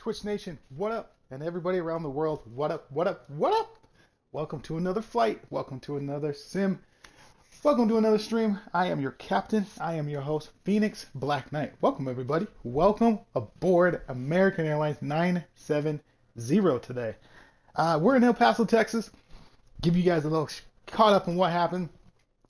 Twitch Nation, what up? And everybody around the world, what up, what up, what up? Welcome to another flight. Welcome to another sim. Welcome to another stream. I am your captain. I am your host, Phoenix Black Knight. Welcome, everybody. Welcome aboard American Airlines 970 today. We're in El Paso, Texas. Give you guys a little caught up on what happened.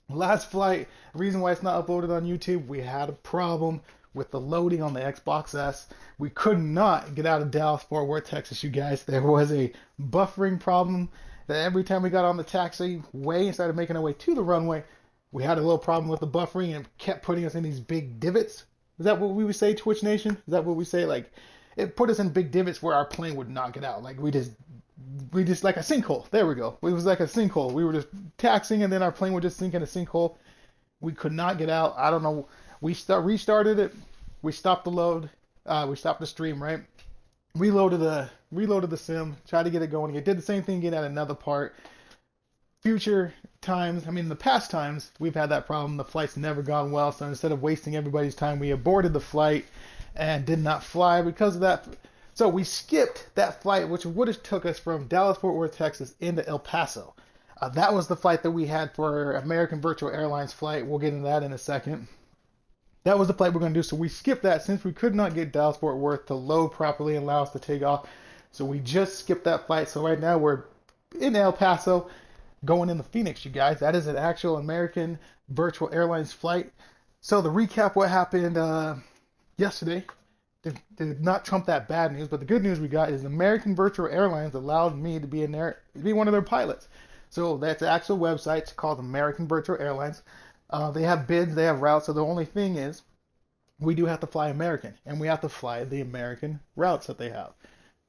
Last flight, reason why it's not uploaded on YouTube, we had a problem with the loading on the Xbox S. We could not get out of Dallas, Fort Worth, Texas, you guys. There was a buffering problem that every time we got on the taxiway and started making our way to the runway, we had a little problem with the buffering and it kept putting us in these big divots. Is that what we would say, Twitch Nation? Is that what we say? Like, it put us in big divots where our plane would not get out. Like, we just like a sinkhole. There we go. It was like a sinkhole. We were just taxiing and then our plane would just sink in a sinkhole. We could not get out. I don't know. We restarted it. We stopped the load. We stopped the stream, right? Reloaded the sim. Tried to get it going. It did the same thing again at another part. Future times, I mean, the past times, we've had that problem. The flight's never gone well. So instead of wasting everybody's time, we aborted the flight and did not fly because of that. So we skipped that flight, which would have took us from Dallas, Fort Worth, Texas into El Paso. That was the flight that we had for American Virtual Airlines flight. We'll get into that in a second. That was the flight we're going to do. So we skipped that since we could not get Dallas, Fort Worth to load properly and allow us to take off. So we just skipped that flight. So right now we're in El Paso going into Phoenix, you guys. That is an actual American Virtual Airlines flight. So to recap what happened yesterday, did not trump that bad news, but the good news we got is American Virtual Airlines allowed me to be one of their pilots. So that's the actual website. It's called American Virtual Airlines. They have bids, they have routes. So the only thing is, we do have to fly American, and we have to fly the American routes that they have.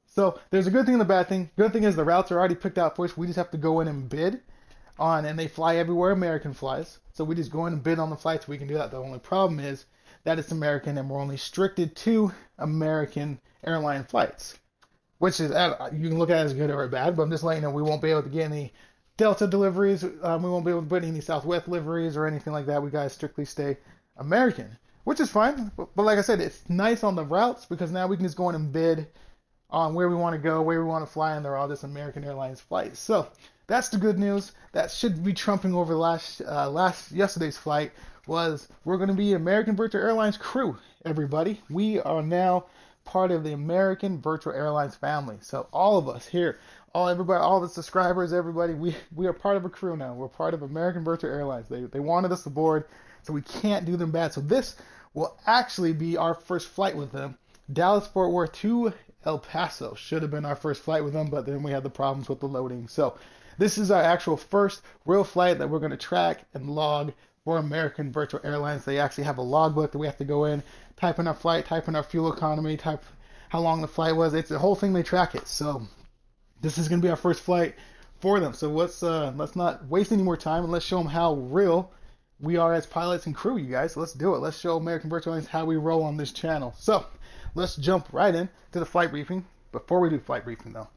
So there's a good thing and a bad thing. Good thing is the routes are already picked out for us. We just have to go in and bid on, and they fly everywhere American flies. So we just go in and bid on the flights. We can do that. The only problem is that it's American, and we're only restricted to American airline flights, which is, you can look at it as good or bad, but I'm just letting you know we won't be able to get any Delta deliveries. We won't be able to put any Southwest deliveries or anything like that. We gotta strictly stay American, which is fine. But like I said, it's nice on the routes because now we can just go in and bid on where we want to go, where we want to fly, and they're all just American Airlines flights. So that's the good news. That should be trumping over yesterday's flight. Was we're going to be American Virtual Airlines crew, everybody. We are now part of the American Virtual Airlines family. So all of us here, everybody, all the subscribers, everybody, we are part of a crew now. We're part of American Virtual Airlines. They wanted us aboard, so we can't do them bad. So this will actually be our first flight with them. Dallas Fort Worth to El Paso should have been our first flight with them, but then we had the problems with the loading. So this is our actual first real flight that we're going to track and log for American Virtual Airlines. They actually have a logbook that we have to go in, type in our flight, type in our fuel economy, type how long the flight was. It's the whole thing. They track it. So this is going to be our first flight for them. So let's not waste any more time and let's show them how real we are as pilots and crew, you guys. Let's do it. Let's show American Virtual Airlines how we roll on this channel. So let's jump right in to the flight briefing. Before we do flight briefing though,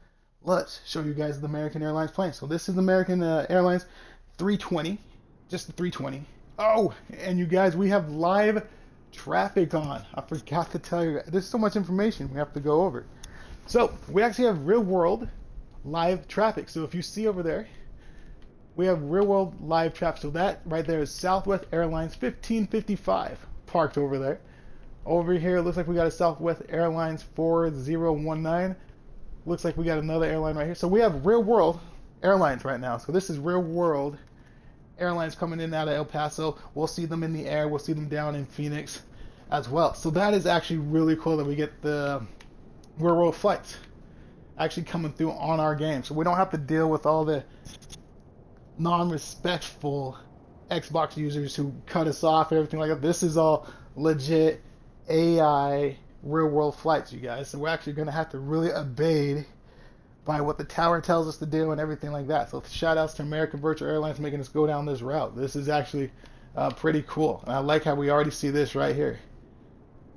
let's show you guys the American Airlines plane. So this is American Airlines 320, just the 320. Oh, and you guys, we have live traffic on. I forgot to tell you. There's so much information we have to go over. So we actually have real world live traffic. So if you see over there, we have real world live traffic. So that right there is Southwest Airlines 1555 parked over there. Over here, it looks like we got a Southwest Airlines 4019. Looks like we got another airline right here. So we have real world airlines right now. So this is real world airlines coming in out of El Paso. We'll see them in the air. We'll see them down in Phoenix as well. So that is actually really cool that we get the real world flights actually coming through on our game. So we don't have to deal with all the non-respectful Xbox users who cut us off and everything like that. This is all legit AI real world flights, you guys. So we're actually going to have to really obey by what the tower tells us to do and everything like that. So shout outs to American Virtual Airlines making us go down this route. This is actually pretty cool. And I like how we already see this right here.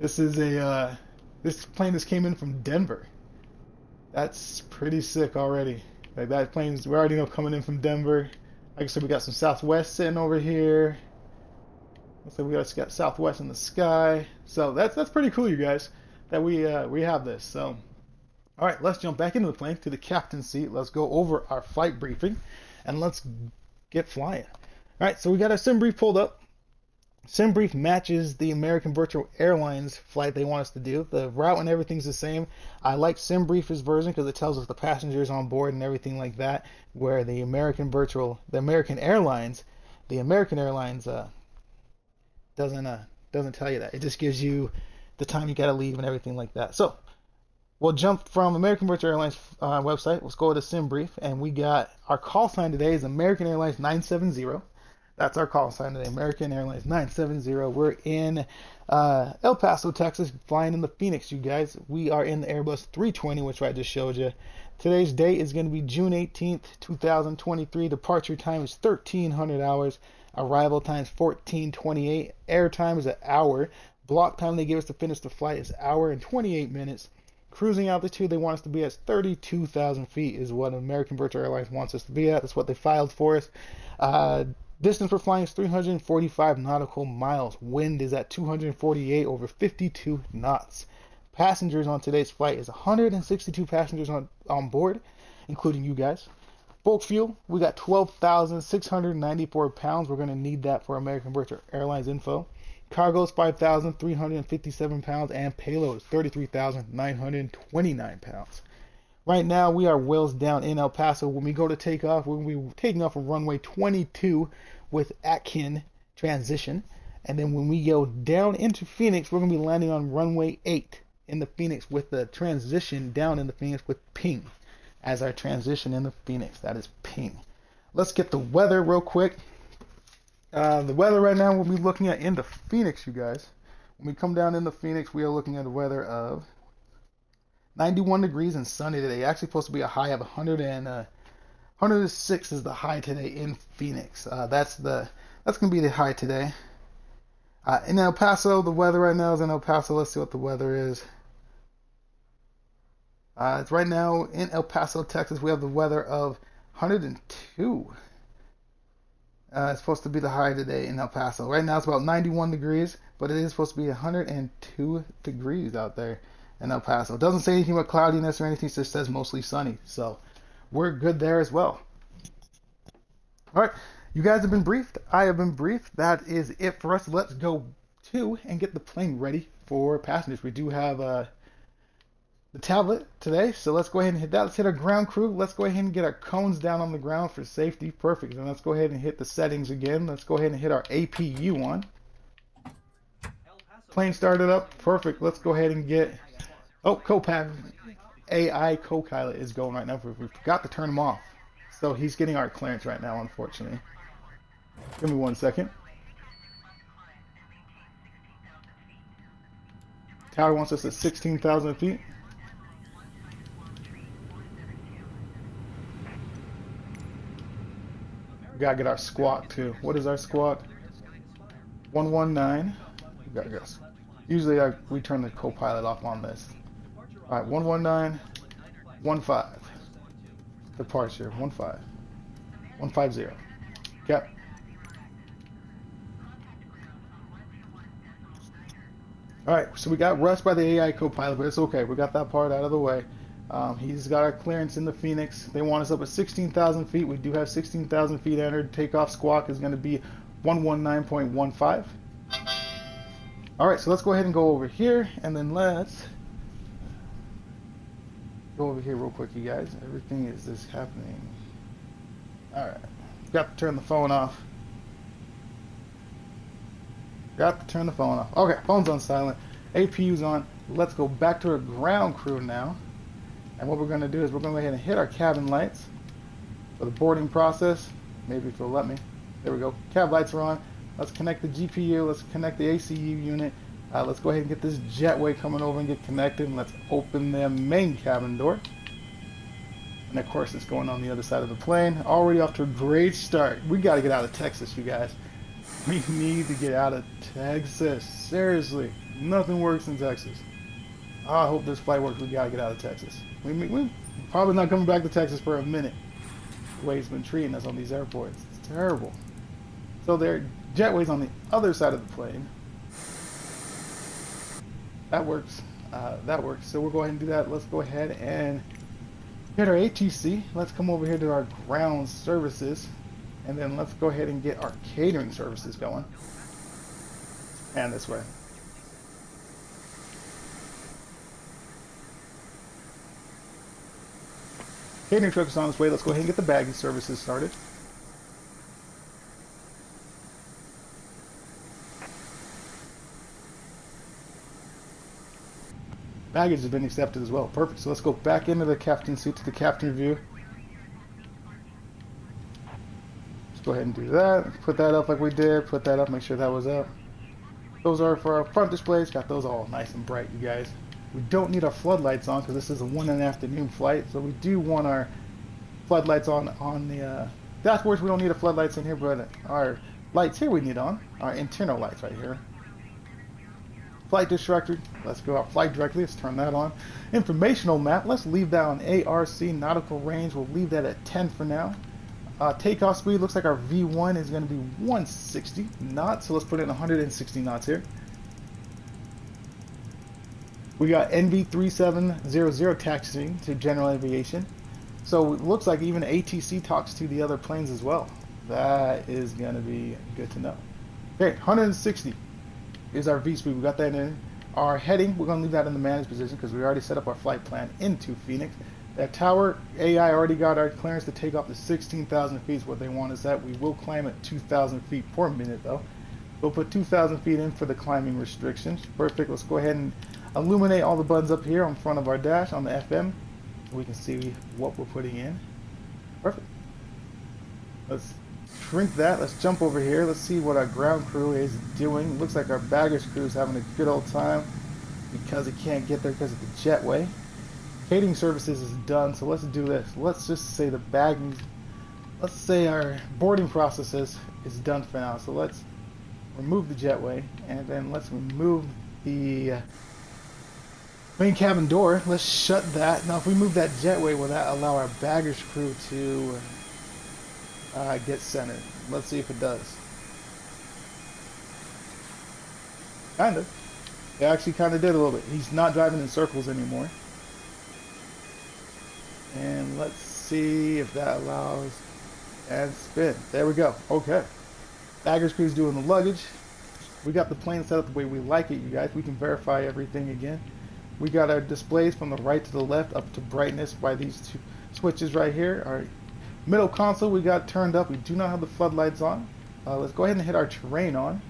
This is this plane just came in from Denver. That's pretty sick already. Like that plane's, we already know, coming in from Denver. Like I said, we got some Southwest sitting over here. So we got Southwest in the sky. So that's pretty cool, you guys, that we have this. So All right, let's jump back into the plane to the captain's seat. Let's go over our flight briefing and let's get flying. All right, so we got our sim brief pulled up. Sim brief matches the American Virtual Airlines flight they want us to do. The route and everything's the same. I like sim brief's version because it tells us the passengers on board and everything like that. Where the American Airlines doesn't tell you that. It just gives you the time you got to leave and everything like that. So we'll jump from American Virtual Airlines website. Let's go to sim brief, and we got our call sign today is American Airlines 970. That's our call sign today, American Airlines 970. We're in El Paso, Texas, flying in the Phoenix, you guys. We are in the Airbus 320, which I just showed you. Today's date is going to be June 18th, 2023. Departure time is 1300 hours. Arrival time is 1428. Air time is an hour. Block time they give us to finish the flight is an hour and 28 minutes. Cruising altitude they want us to be at 32,000 feet is what American Virtual Airlines wants us to be at. That's what they filed for us. Distance we're flying is 345 nautical miles. Wind is at 248 over 52 knots. Passengers on today's flight is 162 passengers on board, including you guys. Bulk fuel, we got 12,694 pounds. We're going to need that for American Virtual Airlines info. Cargo is 5,357 pounds, and payload is 33,929 pounds. Right now, we are wheels down in El Paso. When we go to take off, we're going to be taking off from runway 22 with Atkin transition. And then when we go down into Phoenix, we're going to be landing on runway 8 in the Phoenix with the transition down in the Phoenix with ping as our transition in the Phoenix. That is ping. Let's get the weather real quick. The weather right now we'll be looking at in the Phoenix, you guys. When we come down in the Phoenix, we are looking at a weather of 91 degrees and sunny today. Actually supposed to be a high of 106 is the high today in Phoenix. That's going to be the high today. In El Paso, the weather right now is in El Paso. Let's see what the weather is. It's right now in El Paso, Texas. We have the weather of 102. It's supposed to be the high today in El Paso. Right now it's about 91 degrees, but it is supposed to be 102 degrees out there in El Paso. It doesn't say anything about cloudiness or anything. It just says mostly sunny. So we're good there as well. All right. You guys have been briefed. I have been briefed. That is it for us. Let's go to and get the plane ready for passengers. We do have the tablet today, so let's go ahead and hit that. Let's hit our ground crew. Let's go ahead and get our cones down on the ground for safety. Perfect. And let's go ahead and hit the settings again. Let's go ahead and hit our APU on. Plane started up. Perfect. Let's go ahead and get... Oh, Copilot. AI Copilot is going right now. We forgot to turn him off. So he's getting our clearance right now, unfortunately. Give me 1 second. Tower wants us at 16,000 feet. We gotta get our squawk too. What is our squawk? 119. We gotta go. Usually we turn the Copilot off on this. Alright, 119, 15. Departure, 15. 150. Yep. Alright, so we got rushed by the AI Copilot, but it's okay. We got that part out of the way. He's got our clearance in the Phoenix. They want us up at 16,000 feet. We do have 16,000 feet entered. Takeoff squawk is going to be 119.15. Alright, so let's go ahead and go over here, and then let's go over here real quick, you guys. Everything is just happening. Alright, got to turn the phone off. Got to turn the phone off. Okay, phone's on silent. APU's on. Let's go back to our ground crew now. And what we're going to do is we're going to go ahead and hit our cabin lights for the boarding process. Maybe if it'll let me. There we go. Cab lights are on. Let's connect the GPU. Let's connect the ACU unit. Let's go ahead and get this jetway coming over and get connected. And let's open the main cabin door. And of course, it's going on the other side of the plane. Already off to a great start. We got to get out of Texas, you guys. We need to get out of Texas. Seriously, nothing works in Texas. I hope this flight works. We got to get out of Texas. We're probably not coming back to Texas for a minute. The way it's been treating us on these airports. It's terrible. So their jetway's on the other side of the plane. That works. that works. So we'll go ahead and do that. Let's go ahead and hit our ATC. Let's come over here to our ground services, and then let's go ahead and get our catering services going. And this way. Catering truck is on its way. Let's go ahead and get the baggage services started. Baggage has been accepted as well. Perfect. So let's go back into the captain seat to the captain view. Let's go ahead and do that. Put that up like we did. Put that up. Make sure that was up. Those are for our front displays. Got those all nice and bright, you guys. We don't need our floodlights on because this is a 1 in the afternoon flight. So we do want our floodlights on the dashboards. We don't need the floodlights in here, but our lights here we need on. Our internal lights right here. Flight distractor, let's go out flight directly, let's turn that on. Informational map, let's leave that on ARC, nautical range, we'll leave that at 10 for now. Takeoff speed, looks like our V1 is going to be 160 knots, so let's put in 160 knots here. We got NV3700 taxiing to general aviation. So it looks like even ATC talks to the other planes as well. That is going to be good to know. Okay, 160. Is our V speed. We got that in. Our heading, we're going to leave that in the managed position because we already set up our flight plan into Phoenix. That tower, AI already got our clearance to take off to 16,000 feet. What they want is that we will climb at 2,000 feet per minute though. We'll put 2,000 feet in for the climbing restrictions. Perfect. Let's go ahead and illuminate all the buttons up here on front of our dash on the FM. We can see what we're putting in. Perfect. Let's shrink that. Let's jump over here. Let's see what our ground crew is doing. Looks like our baggage crew is having a good old time because it can't get there because of the jetway. Catering services is done, so let's do this. Let's just say the bagging, let's say our boarding processes is done for now. So let's remove the jetway and then let's remove the main cabin door. Let's shut that. Now if we move that jetway, will that allow our baggage crew to get centered? Let's see if it does. Kind of. It actually kind of did a little bit. He's not driving in circles anymore. And let's see if that allows and spin. There we go. Okay. Baggage crew's doing the luggage. We got the plane set up the way we like it, you guys. We can verify everything again. We got our displays from the right to the left up to brightness by these two switches right here. Our middle console we got turned up. We do not have the floodlights on. Let's go ahead and hit our terrain on.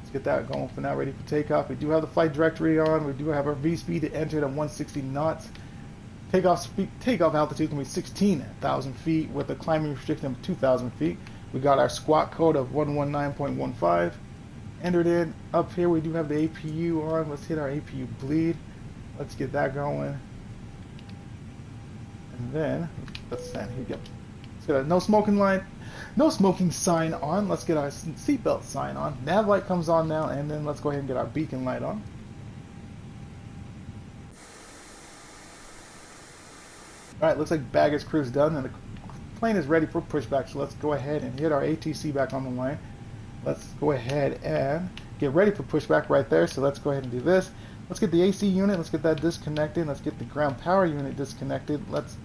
Let's get that going for now, ready for takeoff. We do have the flight directory on. We do have our V speed entered at 160 knots. Takeoff altitude can be 16,000 feet with a climbing restriction of 2,000 feet. We got our squawk code of 119.15 entered in. Up here we do have the APU on. Let's hit our APU bleed. Let's get that going. And then let's stand here. Yep. Let's get a no smoking line, no smoking sign on. Let's get our seatbelt sign on. Nav light comes on now, and then let's go ahead and get our beacon light on. Alright, looks like baggage crew's done and the plane is ready for pushback, so let's go ahead and hit our ATC back on the line. Let's go ahead and get ready for pushback right there, so let's go ahead and do this. Let's get the AC unit, let's get that disconnected, let's get the ground power unit disconnected, let's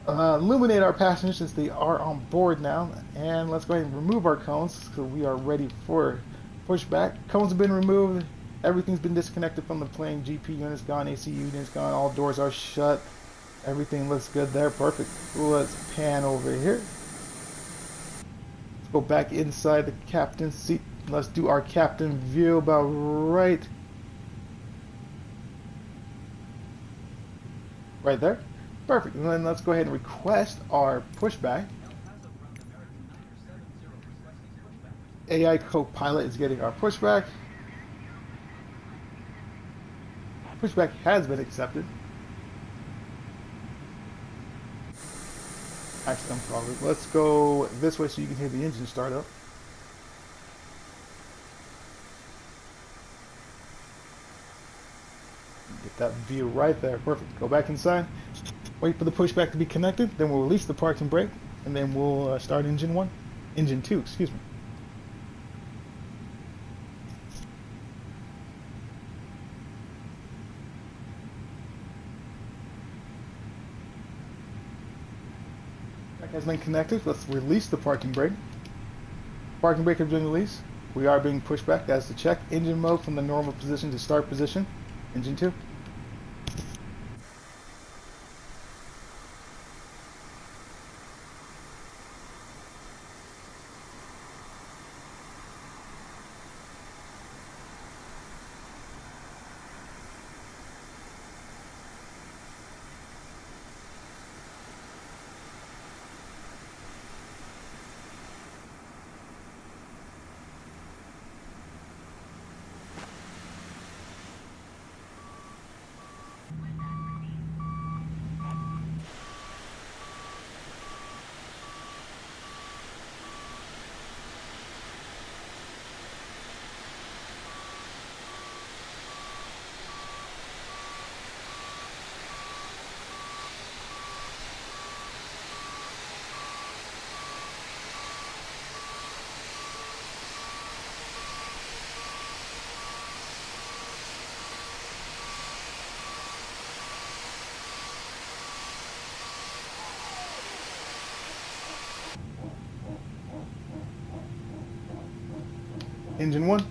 illuminate our passengers since they are on board now, and let's go ahead and remove our cones so we are ready for pushback. Cones have been removed, everything's been disconnected from the plane, GP unit's gone, AC unit's gone, all doors are shut. Everything looks good there. Perfect. Let's pan over here. Let's go back inside the captain's seat. Let's do our captain view about right there. Perfect. And then let's go ahead and request our pushback. AI co-pilot is getting our pushback. Pushback has been accepted. Actually, I'm probably. Let's go this way so you can hear the engine start up. Get that view right there. Perfect. Go back inside. Wait for the pushback to be connected. Then we'll release the parking brake, and then we'll start engine 2. Excuse me. Has been connected. Let's release the parking brake. Parking brake has been released. We are being pushed back. That's the check. Engine mode from the normal position to start position. Engine 2. Engine 1.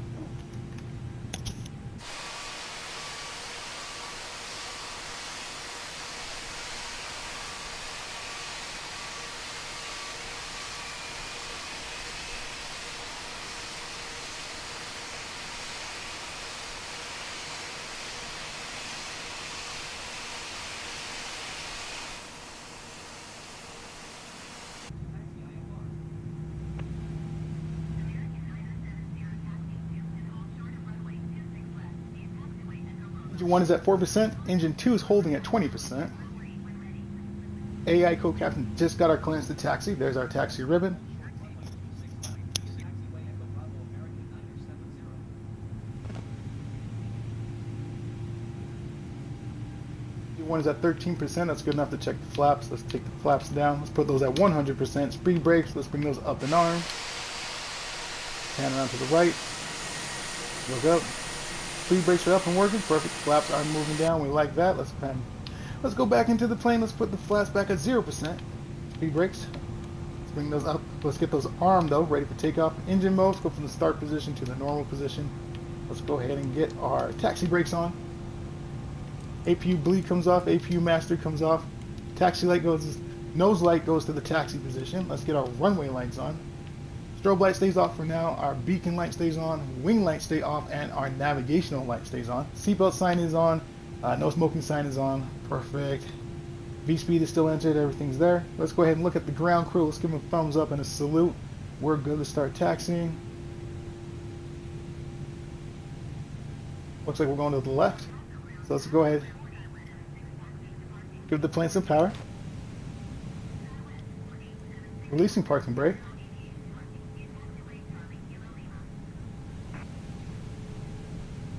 Engine 1 is at 4%. Engine 2 is holding at 20%. AI co-captain just got our clearance to taxi. There's our taxi ribbon. Engine 1 is at 13%. That's good enough to check the flaps. Let's take the flaps down. Let's put those at 100%. Speed brakes. Let's bring those up and arm. Pan around to the right. Look up. Speed brakes are up and working. Perfect. Flaps are moving down. We like that. Let's go back into the plane. Let's put the flaps back at 0%. Speed brakes. Let's bring those up. Let's get those armed though, ready for takeoff. Engine mode. Let's go from the start position to the normal position. Let's go ahead and get our taxi brakes on. APU bleed comes off. APU master comes off. Taxi light goes. Nose light goes to the taxi position. Let's get our runway lights on. Strobe light stays off for now, our beacon light stays on, wing light stay off, and our navigational light stays on. Seatbelt sign is on, no smoking sign is on, perfect. V-speed is still entered, everything's there. Let's go ahead and look at the ground crew. Let's give them a thumbs up and a salute. We're good to start taxiing. Looks like we're going to the left. So let's go ahead. Give the plane some power. Releasing parking brake.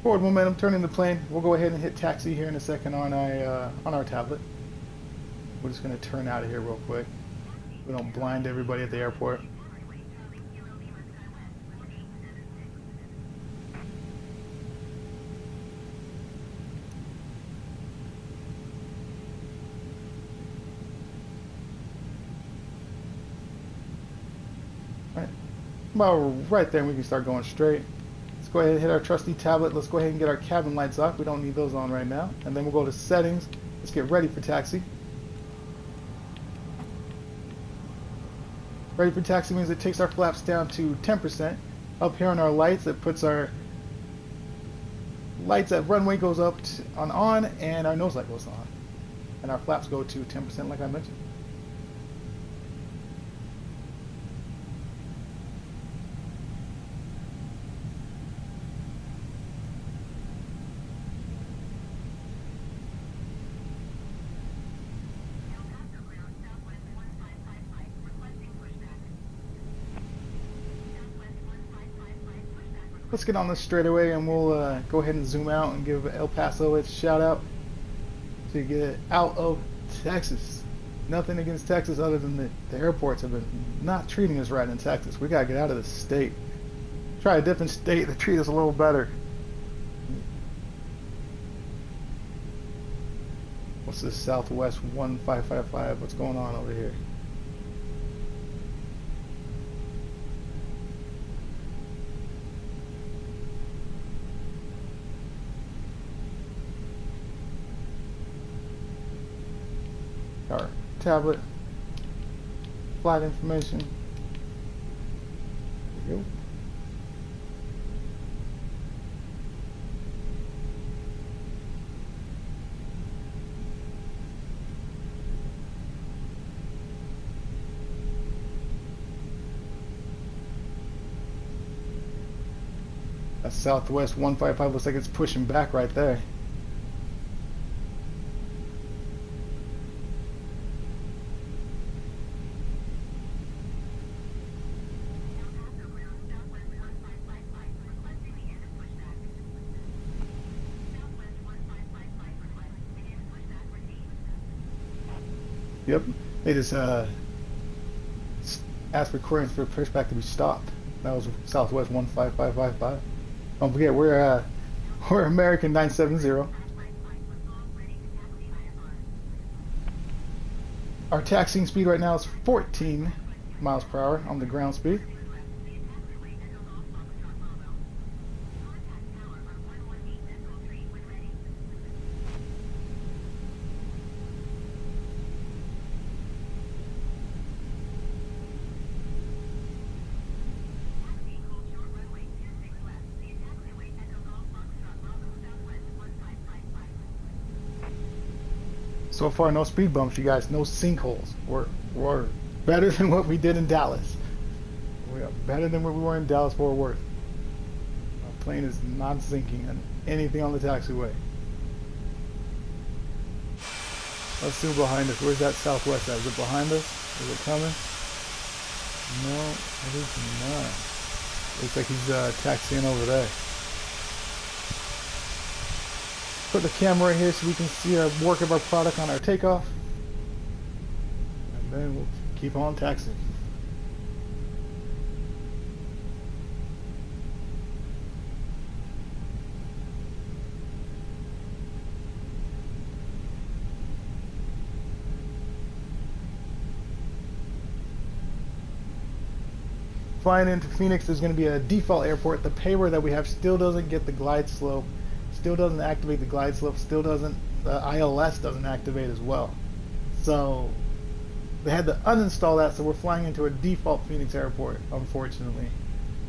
Forward momentum, turning the plane. We'll go ahead and hit taxi here in a second on our tablet. We're just going to turn out of here real quick. We don't blind everybody at the airport. Right, about right there, and we can start going straight. Let's go ahead and hit our trusty tablet. Let's go ahead and get our cabin lights off. We don't need those on right now. And then we'll go to settings. Let's get ready for taxi. Ready for taxi means it takes our flaps down to 10%. Up here on our lights, it puts our lights at runway goes up on, and our nose light goes on. And our flaps go to 10% like I mentioned. Let's get on this straightaway and we'll go ahead and zoom out and give El Paso its shout out to get it out of Texas. Nothing against Texas other than the airports have been not treating us right in Texas. We gotta get out of this state. Try a different state to treat us a little better. What's this Southwest 1555? What's going on over here? our tablet, flight information. There we go. That Southwest 155 looks like it's pushing back right there. Yep, they just asked for clearance for pushback to be stopped. That was Southwest 15555. Don't forget, we're American 970. Our taxiing speed right now is 14 miles per hour on the ground speed. So far, no speed bumps, you guys. No sinkholes. We're better than what we did in Dallas. We are better than what we were in Dallas Fort Worth. Our plane is not sinking on anything on the taxiway. Let's see behind us. Where's that Southwest at? Is it behind us? Is it coming? No, it is not. Looks like he's taxiing over there. Put the camera right here so we can see our work of our product on our takeoff, and then we'll keep on taxiing. Flying into Phoenix, there's going to be a default airport. The payware that we have still doesn't get the glide slope. Still doesn't activate the glide slope, still doesn't, the ILS doesn't activate as well. So they had to uninstall that, so we're flying into a default Phoenix airport, unfortunately,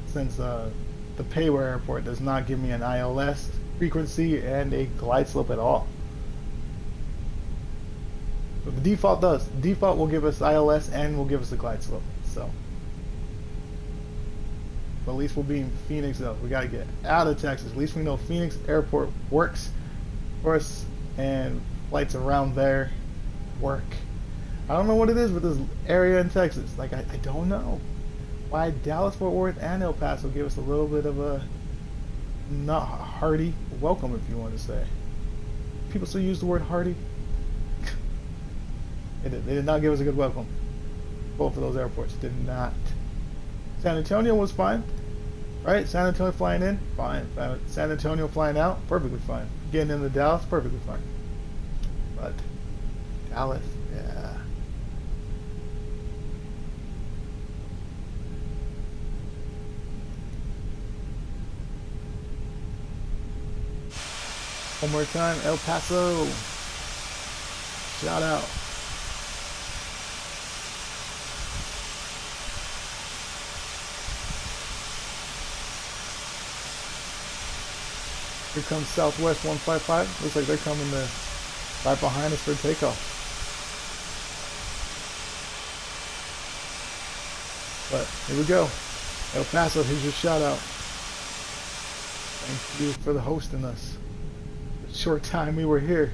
since the payware airport does not give me an ILS frequency and a glide slope at all. But the default does. The default will give us ILS and will give us a glide slope. So, but at least we'll be in Phoenix though. We gotta get out of Texas. At least we know Phoenix Airport works for us and flights around there work. I don't know what it is with this area in Texas. Like I don't know why Dallas, Fort Worth, and El Paso give us a little bit of a not hearty welcome, if you want to say. People still use the word hearty. They did not give us a good welcome. Both of those airports did not. San Antonio was fine, right? San Antonio flying in, fine. San Antonio flying out, perfectly fine. Getting into Dallas, perfectly fine. But Dallas, yeah. One more time, El Paso. Shout out. Here comes Southwest 155. Looks like they're coming right behind us for takeoff. But here we go. El Paso, here's your shout out. Thank you for the hosting us. The short time we were here.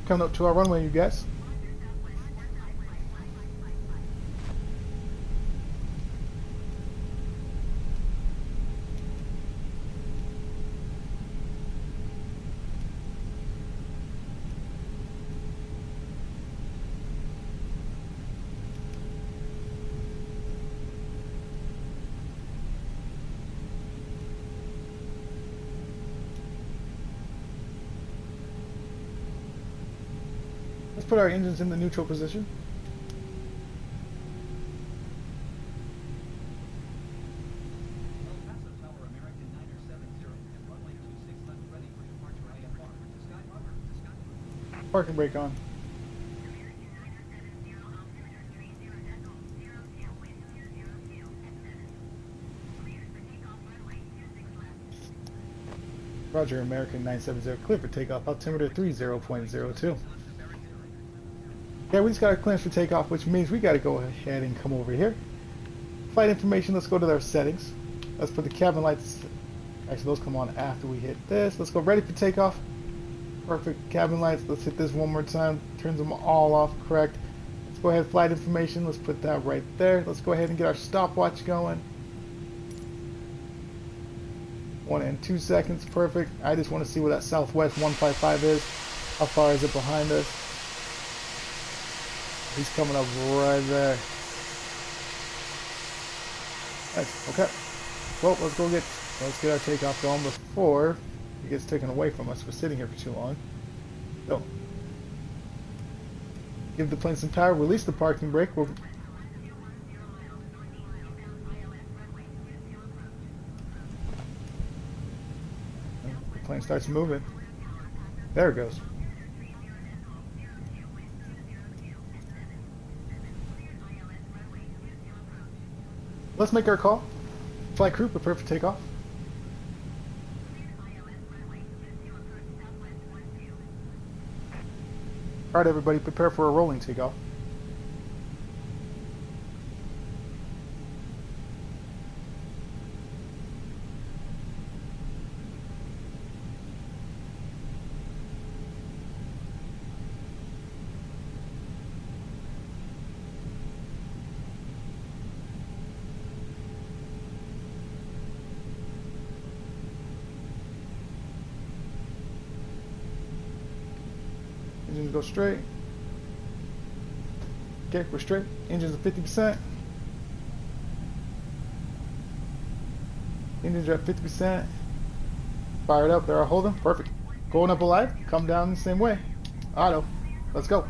Coming up to our runway, you guys. Let's put our engines in the neutral position. Paso Tower, American 970 and runway 26 left ready for departure IFR to Sky Harbor. Parking brake on. Roger, American 970, clear for takeoff, altimeter 30.02. Yeah, we just got our clearance for takeoff, which means we got to go ahead and come over here. Flight information, let's go to our settings. Let's put the cabin lights, actually those come on after we hit this. Let's go ready for takeoff. Perfect, cabin lights, let's hit this one more time. Turns them all off, correct. Let's go ahead, flight information, let's put that right there. Let's go ahead and get our stopwatch going. 1 and 2 seconds, perfect. I just want to see where that Southwest 155 is. How far is it behind us? He's coming up right there. Nice, okay. Well, let's get our takeoff going before it gets taken away from us. We're sitting here for too long. So, give the plane some power, release the parking brake. The plane starts moving. There it goes. Let's make our call. Flight crew, prepare for takeoff. Alright everybody, prepare for a rolling takeoff. Engines go straight. Okay, we're straight. Engines at 50%. Engines are at 50%. Fired up. They're holding. Perfect. Going up alive. Come down the same way. Auto. Let's go.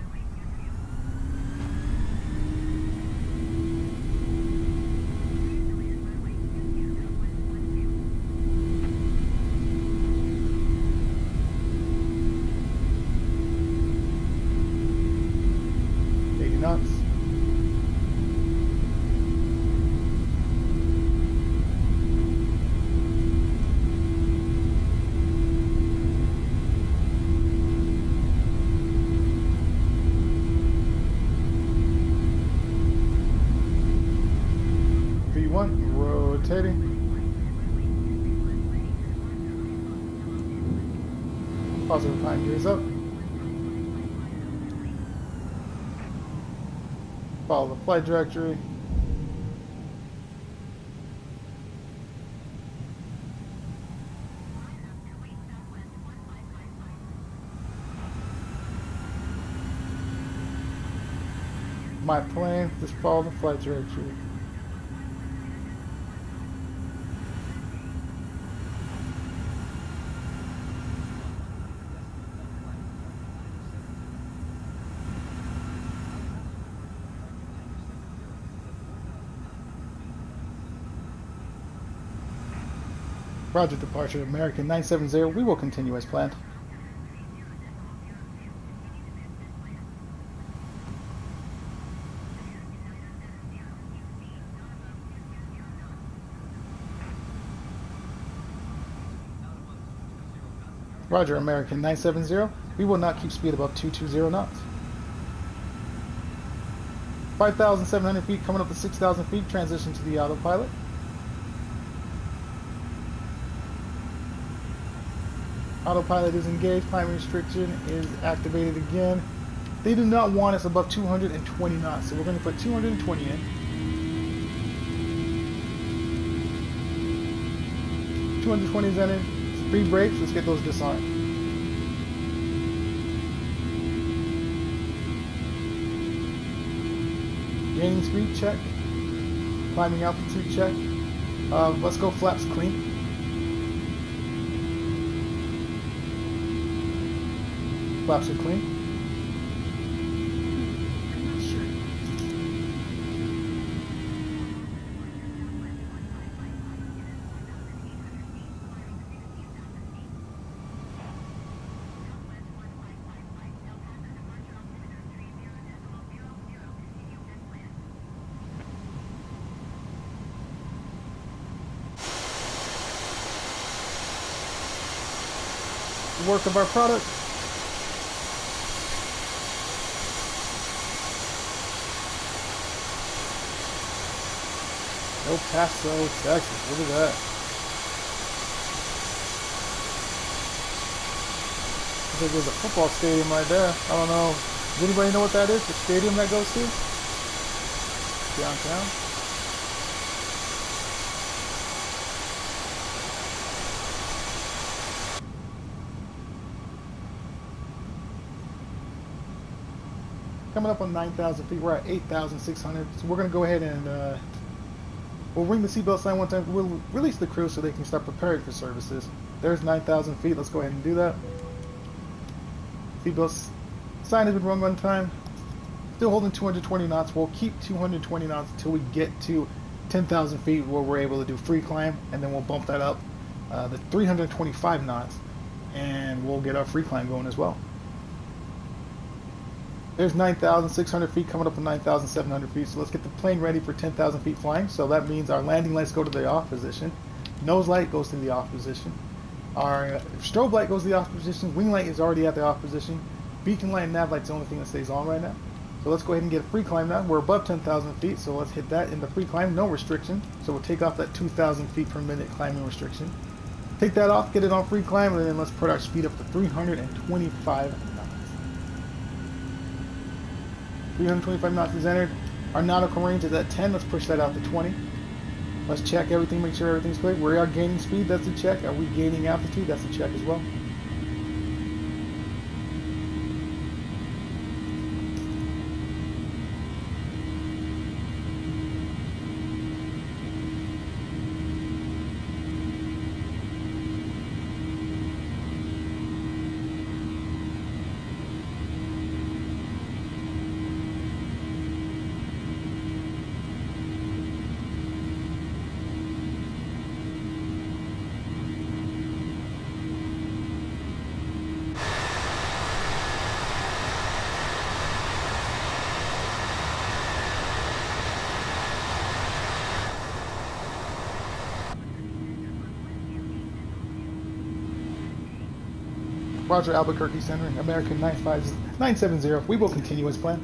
Knots. V1 rotating. Positive 9 gears up. Follow the flight directory. My plane, just follow the flight directory. Roger, departure, American 970. We will continue as planned. Roger, American 970. We will not keep speed above 220 knots. 5,700 feet, coming up to 6,000 feet, transition to the autopilot. Autopilot is engaged. Climbing restriction is activated again. They do not want us above 220 knots, so we're going to put 220 in. 220 is entered. Speed brakes. Let's get those disarmed. Gaining speed check. Climbing altitude check. Let's go flaps clean. Flaps are clean. The work of our product. No Paso, Texas. Look at that. I think there's a football stadium right there. I don't know. Does anybody know what that is? The stadium that goes to? Downtown. Coming up on 9,000 feet. We're at 8,600. So we're going to go ahead and we'll ring the seatbelt sign one time. We'll release the crew so they can start preparing for services. There's 9,000 feet. Let's go ahead and do that. Seatbelt sign has been rung one time. Still holding 220 knots. We'll keep 220 knots until we get to 10,000 feet where we're able to do free climb, and then we'll bump that up the 325 knots, and we'll get our free climb going as well. There's 9,600 feet coming up to 9,700 feet. So let's get the plane ready for 10,000 feet flying. So that means our landing lights go to the off position. Nose light goes to the off position. Our strobe light goes to the off position. Wing light is already at the off position. Beacon light and nav light's the only thing that stays on right now. So let's go ahead and get a free climb now. We're above 10,000 feet, so let's hit that in the free climb. No restriction. So we'll take off that 2,000 feet per minute climbing restriction. Take that off, get it on free climb, and then let's put our speed up to 325 knots. 325 knots is entered. Our nautical range is at 10. Let's push that out to 20. Let's check everything, make sure everything's clear. We are gaining speed. That's a check. Are we gaining altitude? That's a check as well. Roger, Albuquerque Center, American 970. We will continue as planned.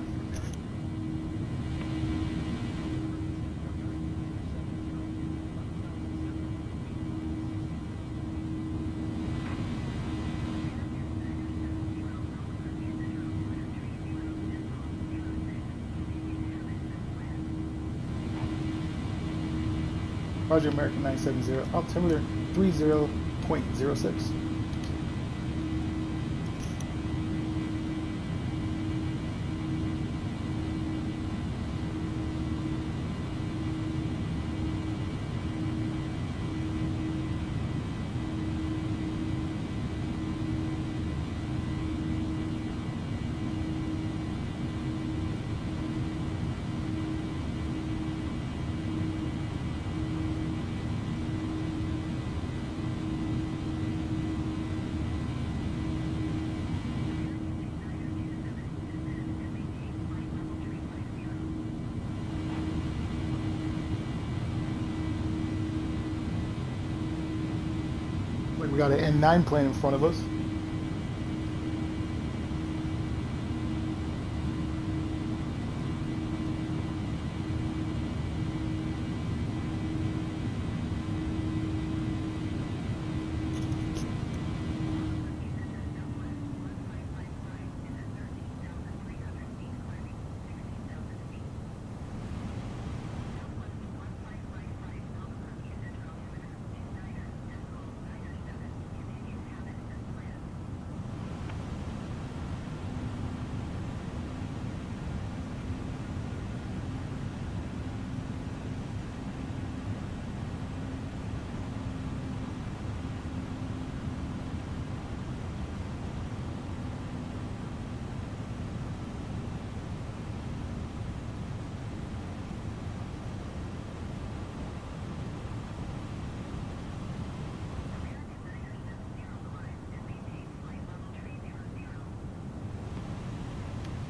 Roger, American 970. Altimeter 30.06. We got an N9 plane in front of us.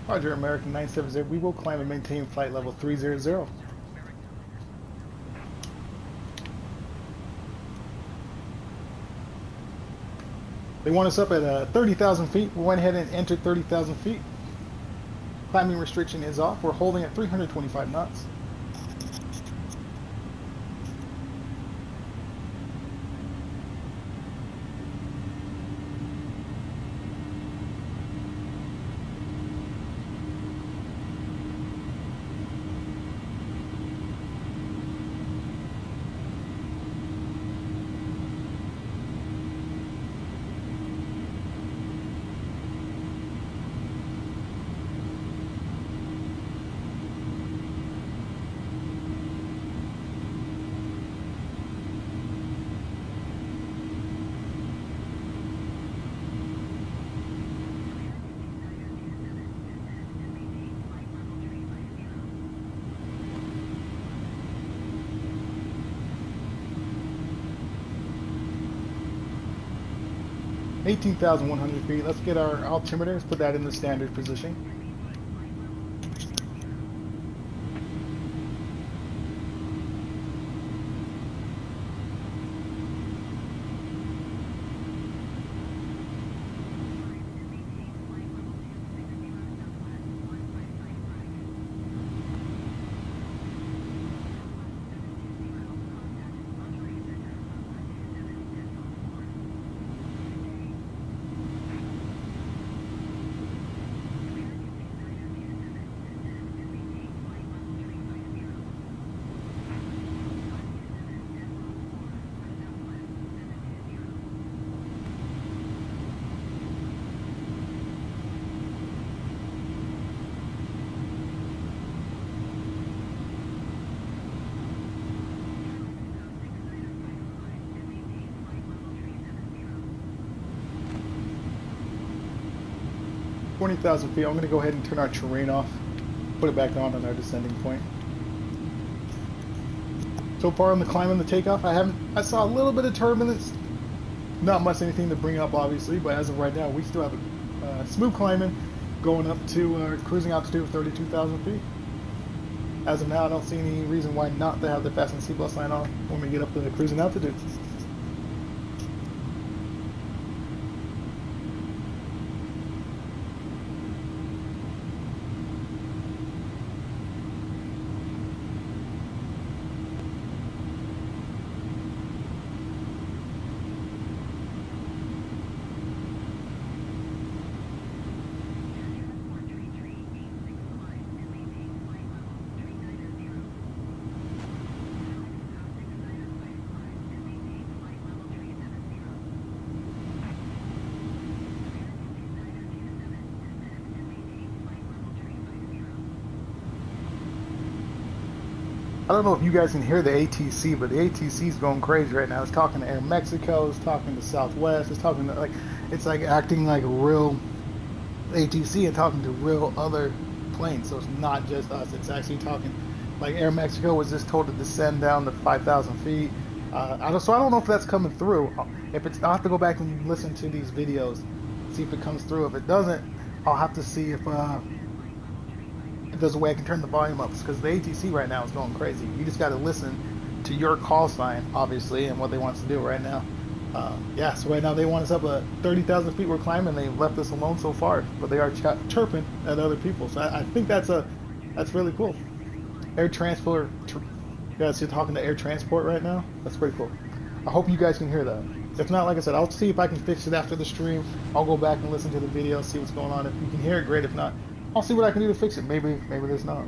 Roger, American 970. We will climb and maintain flight level 300. They want us up at 30,000 feet. We went ahead and entered 30,000 feet. Climbing restriction is off. We're holding at 325 knots. (18,100 feet). Let's get our altimeter. Let's put that in the standard position. (20,000 feet). I'm going to go ahead and turn our terrain off, put it back on our descending point. So far on the climb and the takeoff, I saw a little bit of turbulence. Not much anything to bring up, obviously, but as of right now, we still have a smooth climbing going up to our cruising altitude of 32,000 feet. As of now, I don't see any reason why not to have the fasten seatbelt sign on when we get up to the cruising altitude. I don't know if you guys can hear the ATC, but the ATC is going crazy right now. It's talking to Air Mexico, it's talking to Southwest, it's talking to it's like acting like a real ATC and talking to real other planes. So it's not just us. It's actually talking like Air Mexico was just told to descend down to 5,000 feet. I don't know if that's coming through. If it's, I'll have to go back and listen to these videos, see if it comes through. If it doesn't, I'll have to see if there's a way I can turn the volume up, because the ATC right now is going crazy. You just got to listen to your call sign, obviously, and what they want us to do right now. Yeah, so right now they want us up at 30,000 feet. We're climbing. They've left us alone so far, but they are chirping at other people. So I think that's really cool. Air transport. You guys are talking to air transport right now. That's pretty cool. I hope you guys can hear that. If not, like I said, I'll see if I can fix it after the stream. I'll go back and listen to the video, see what's going on. If you can hear it, great. If not, I'll see what I can do to fix it. Maybe there's not.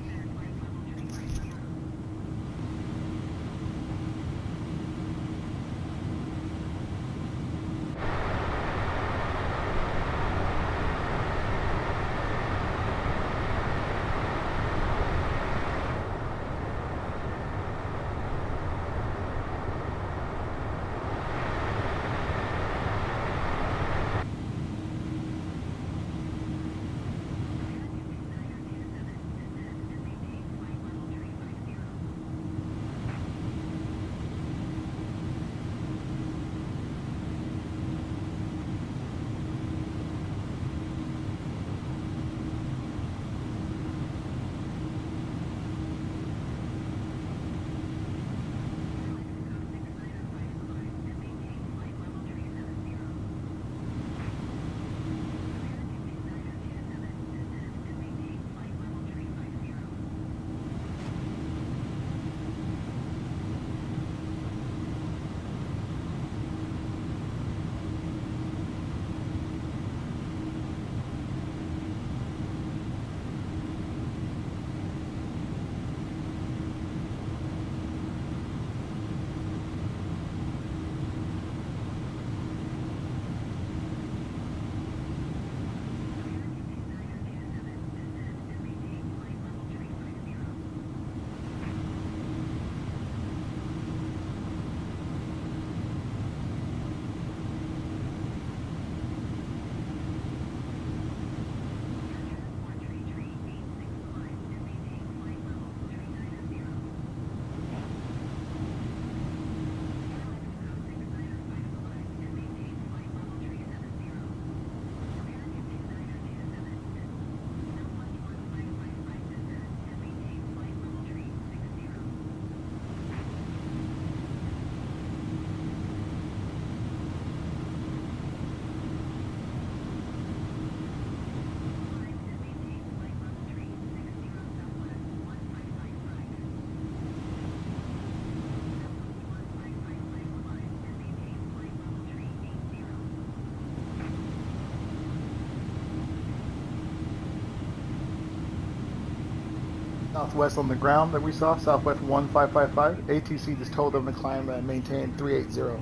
Southwest on the ground that we saw, Southwest 1555. ATC just told them to climb and maintain 380.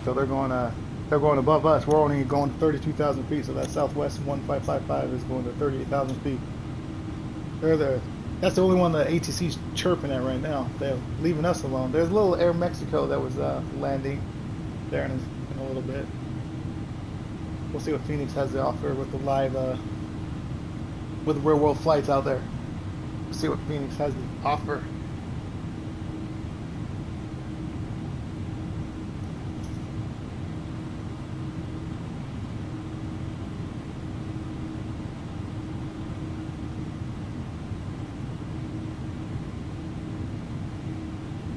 So they're going above us. We're only going to 32,000 feet. So that Southwest 1555 is going to 38,000 feet. That's the only one that ATC's chirping at right now. They're leaving us alone. There's a little Air Mexico that was landing there in a little bit. We'll see what Phoenix has to offer with the live, with real world flights out there. We'll see what Phoenix has to offer.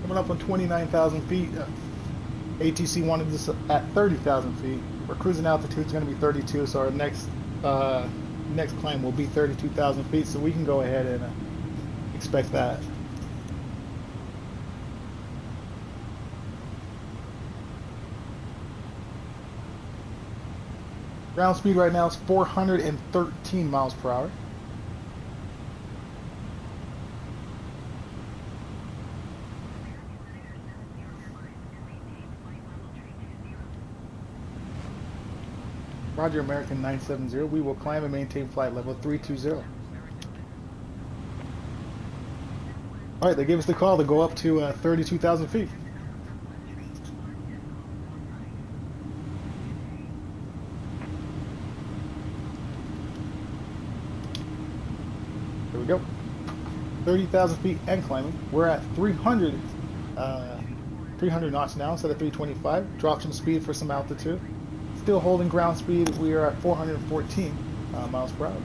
Coming up on 29,000 feet. ATC wanted this at 30,000 feet. Our cruising altitude is going to be 32, so our next climb will be 32,000 feet. So we can go ahead and expect that. Ground speed right now is 413 miles per hour. Roger, American 970. We will climb and maintain flight level 320. Alright, they gave us the call to go up to 32,000 feet. There we go. 30,000 feet and climbing. We're at 300 knots now instead of 325. Dropped some speed for some altitude. Still holding ground speed. We are at 414 miles per hour.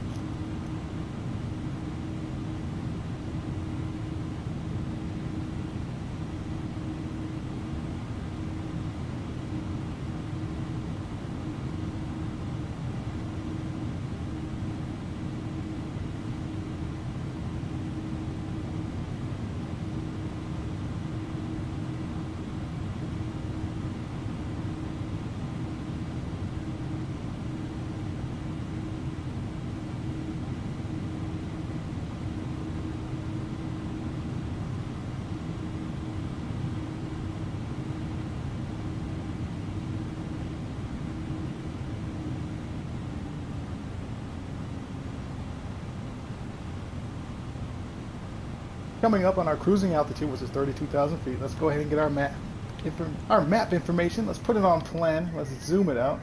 Coming up on our cruising altitude, which is 32,000 feet. Let's go ahead and get our map information. Let's put it on plan. Let's zoom it out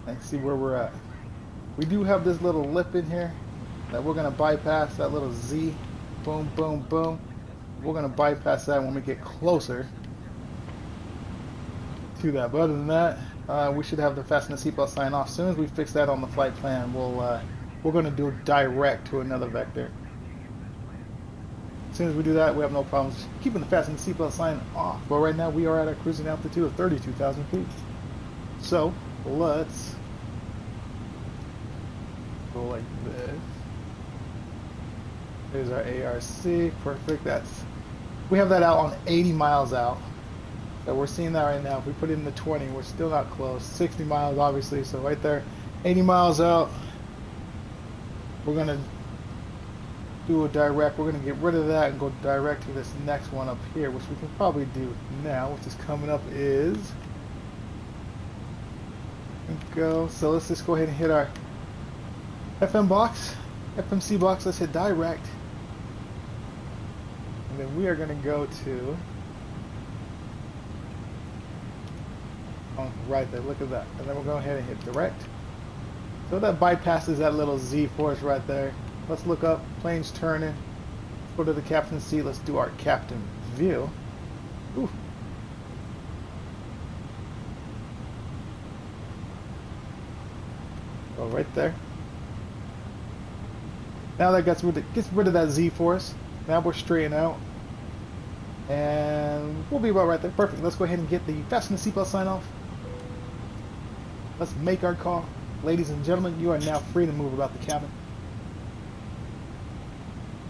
and see where we're at. We do have this little lip in here that we're going to bypass, that little Z. Boom, boom, boom. We're going to bypass that when we get closer to that. But other than that, we should have the fasten the seatbelt sign off. As soon as we fix that on the flight plan, we're going to do direct to another vector. As soon as we do that, we have no problems keeping the fasten the seatbelt sign off. But right now, we are at a cruising altitude of 32,000 feet. So let's go like this. There's our ARC. Perfect. We have that out on 80 miles out. So we're seeing that right now. If we put it in the 20, we're still not close. 60 miles, obviously. So right there, 80 miles out. We're going to do a direct. We're going to get rid of that and go direct to this next one up here, which we can probably do now, which is coming up is... go. So let's just go ahead and hit our FMC box. Let's hit direct. And then we are going to go to... oh, right there. Look at that. And then we'll go ahead and hit direct. So that bypasses that little Z for us right there. Let's look up. Plane's turning. Let's go to the captain's seat. Let's do our captain view. Ooh. Go right there. Now that gets rid of that Z for us. Now we're straightened out. And we'll be about right there. Perfect. Let's go ahead and get the fasten the seatbelt sign off. Let's make our call. Ladies and gentlemen, you are now free to move about the cabin.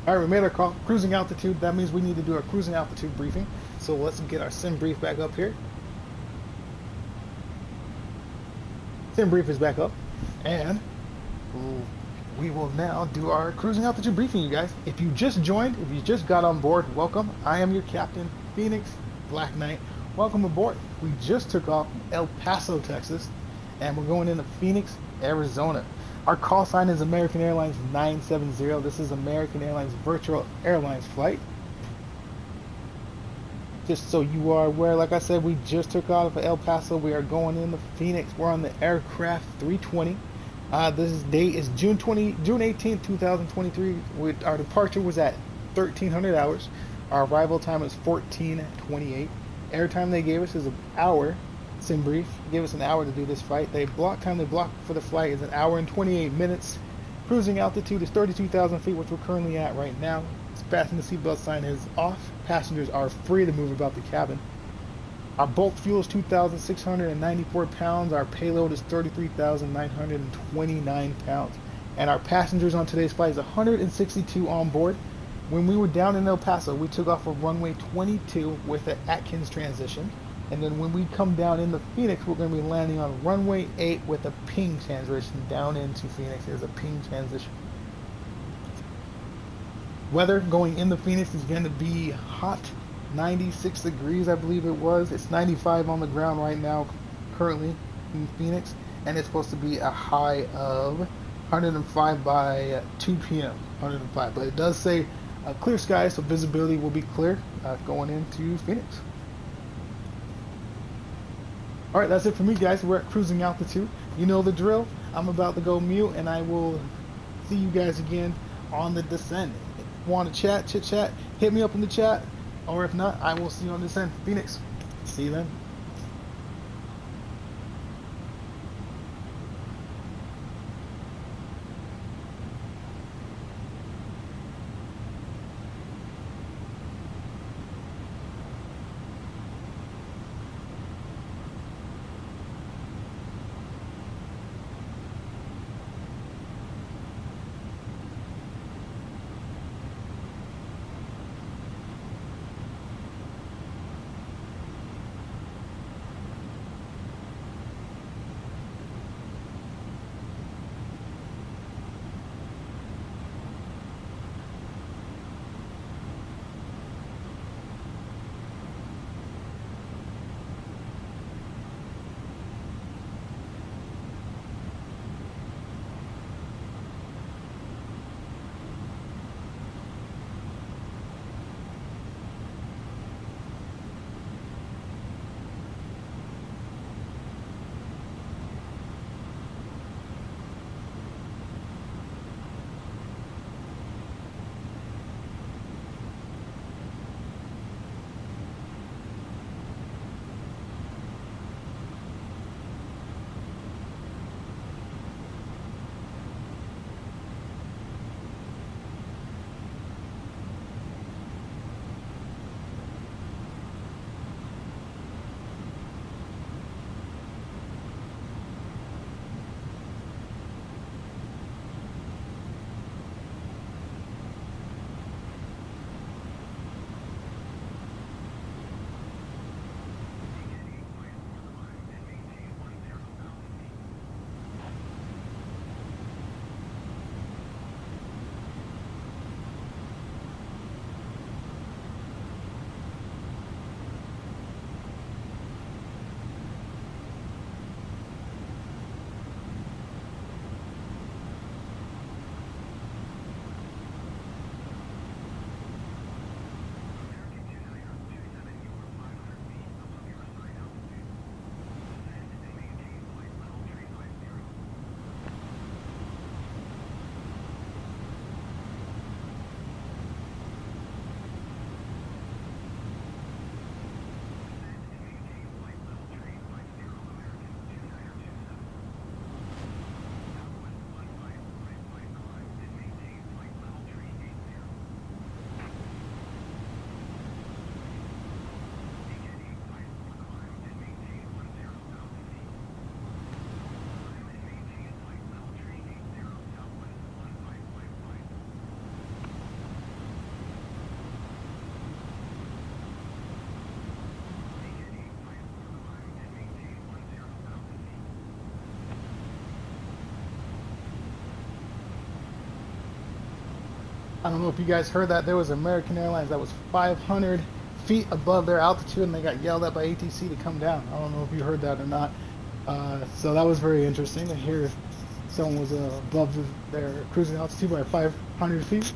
Alright, we made our call. Cruising altitude. That means we need to do a cruising altitude briefing. So let's get our sim brief back up here. Sim brief is back up. And we will now do our cruising altitude briefing, you guys. If you just joined, if you just got on board, welcome. I am your captain, Phoenix Black Knight. Welcome aboard. We just took off from El Paso, Texas, and we're going into Phoenix, Arizona. Our call sign is American Airlines 970. This is American Airlines Virtual Airlines flight. Just so you are aware, like I said, we just took off of El Paso. We are going into Phoenix. We're on the aircraft 320. This date is June 18th, 2023. Our departure was at 1300 hours. Our arrival time is 14:28. Airtime they gave us is an hour. Sim brief gave us an hour to do this flight. They blocked for the flight is an hour and 28 minutes. Cruising altitude is 32,000 feet, which we're currently at right now. Passenger seatbelt sign is off. Passengers are free to move about the cabin. Our bulk fuel is 2,694 pounds. Our payload is 33,929 pounds. And our passengers on today's flight is 162 on board. When we were down in El Paso, we took off of runway 22 with an Atkins transition. And then when we come down into Phoenix, we're going to be landing on runway 8 with a ping transition down into Phoenix. There's a ping transition. Weather going into Phoenix is going to be hot, 96 degrees I believe it was. It's 95 on the ground right now currently in Phoenix, and it's supposed to be a high of 105 by 2 p.m. 105, but it does say clear skies, so visibility will be clear going into Phoenix. Alright, that's it for me, guys. We're at cruising altitude. You know the drill. I'm about to go mute, and I will see you guys again on the descent. Want to chat, chit chat, hit me up in the chat, or if not, I will see you on this end. Phoenix, see you then. I don't know if you guys heard that. There was American Airlines that was 500 feet above their altitude and they got yelled at by ATC to come down. I don't know if you heard that or not. So that was very interesting to hear someone was above their cruising altitude by 500 feet.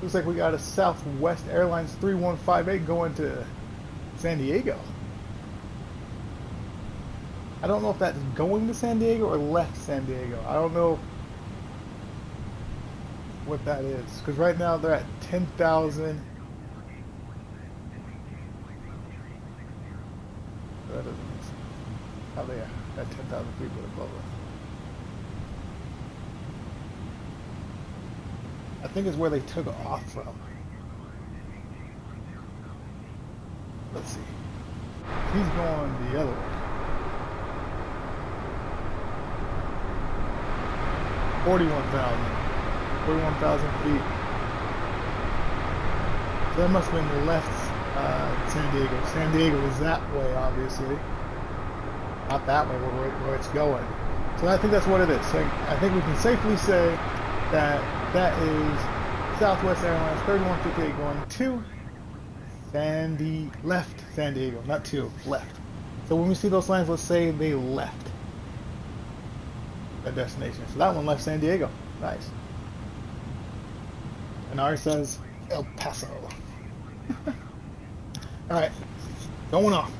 Looks like we got a Southwest Airlines 3158 going to San Diego. I don't know if that's going to San Diego or left San Diego. I don't know what that is. Because right now they're at 10,000. That doesn't make sense. How they are at 10,000 feet above us. I think it's where they took off from. Let's see. He's going the other way. 41,000 feet. So that must have been the left San Diego. San Diego is that way, obviously. Not that way where it's going. So I think that's what it is. So I think we can safely say that that is Southwest Airlines 3158 going to left San Diego, not to, left. So when we see those lines, let's say they left. that destination. So that one left San Diego. Nice. And ours says El Paso. All right, going off.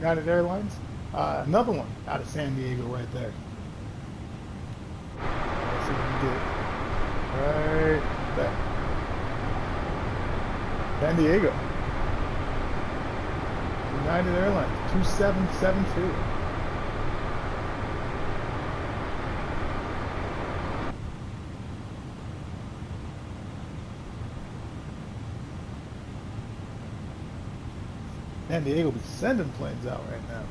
United Airlines. Another one out of San Diego right there. Let's see if we can get it. Right there. San Diego. United Airlines, 2772. San Diego be sending planes out right now.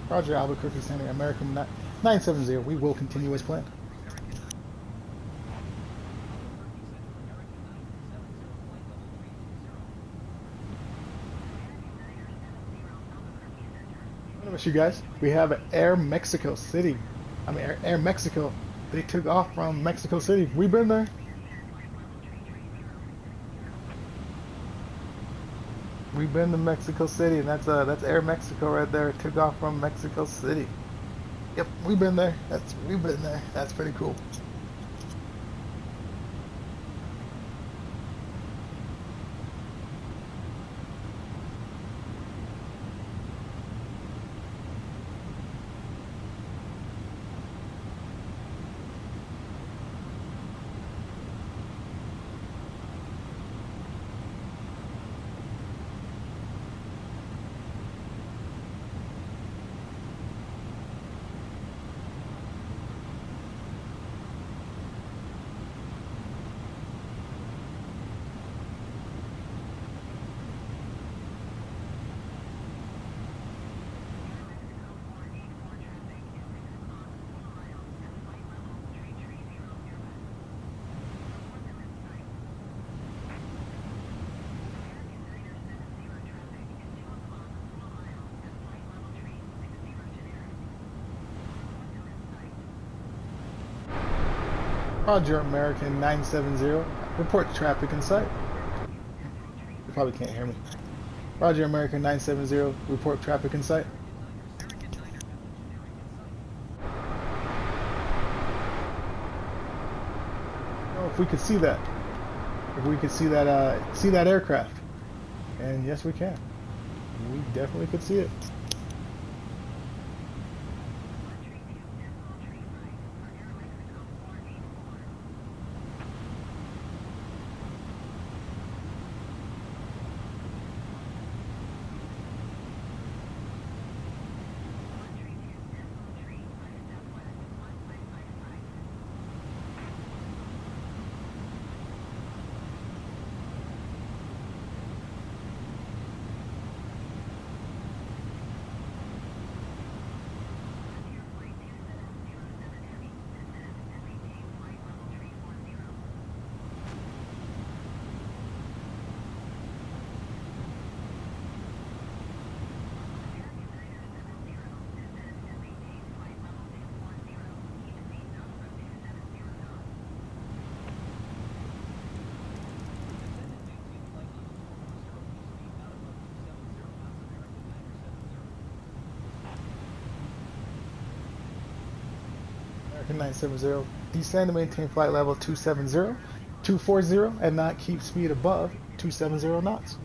Roger, Albuquerque Center, American 970. We will continue as planned. I wish you guys. We have Air Mexico City. Air Mexico. They took off from Mexico City. We've been there. We've been to Mexico City, and that's Air Mexico right there. It took off from Mexico City. Yep, we've been there. We've been there. That's pretty cool. Roger, American 970. Report traffic in sight. You probably can't hear me. Roger, American 970. Report traffic in sight. Oh, if we could see that. If we could see that aircraft. And yes, we can. We definitely could see it. American 970, descend and maintain flight level 240, and not keep speed above 270 knots.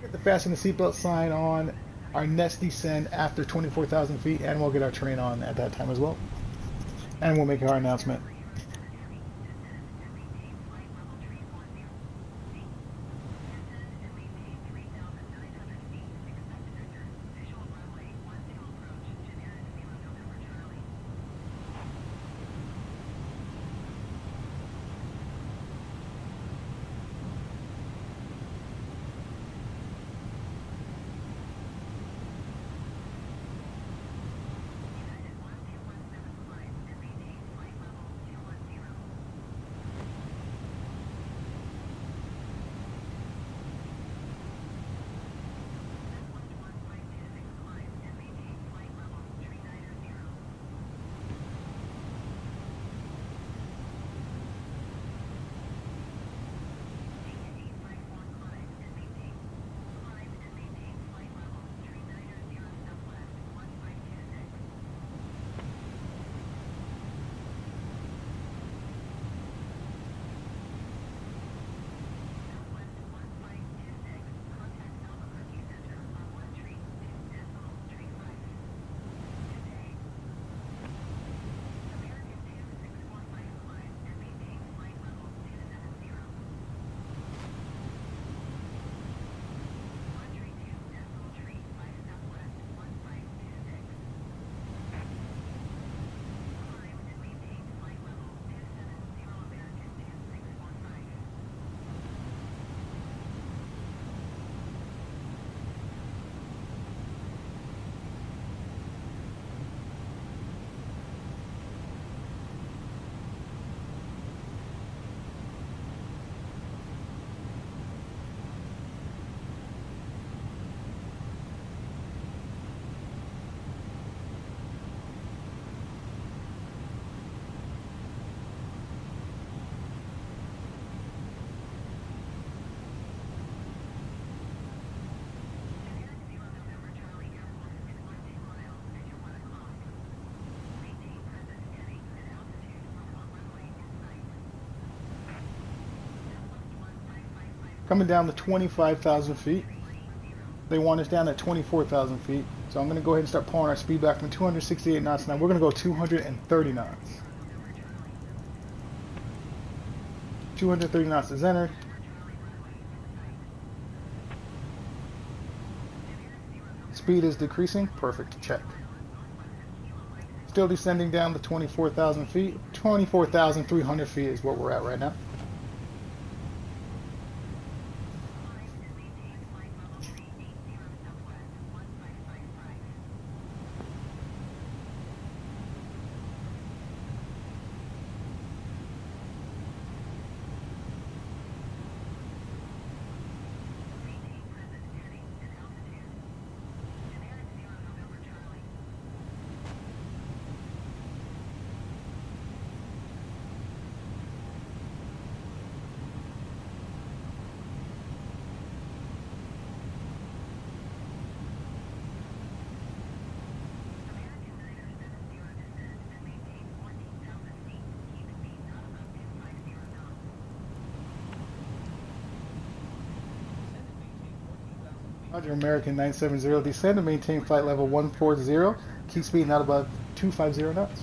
Get the fasten the seatbelt sign on our next descend after 24,000 feet, and we'll get our train on at that time as well. And we'll make our announcement. coming down to 25,000 feet. They want us down at 24,000 feet. So I'm going to go ahead and start pulling our speed back from 268 knots. Now we're going to go 230 knots. 230 knots is entered. Speed is decreasing. Perfect. Check. Still descending down to 24,000 feet. 24,300 feet is what we're at right now. Roger, American 970, descend and maintain flight level 140, keep speed not above 250 knots.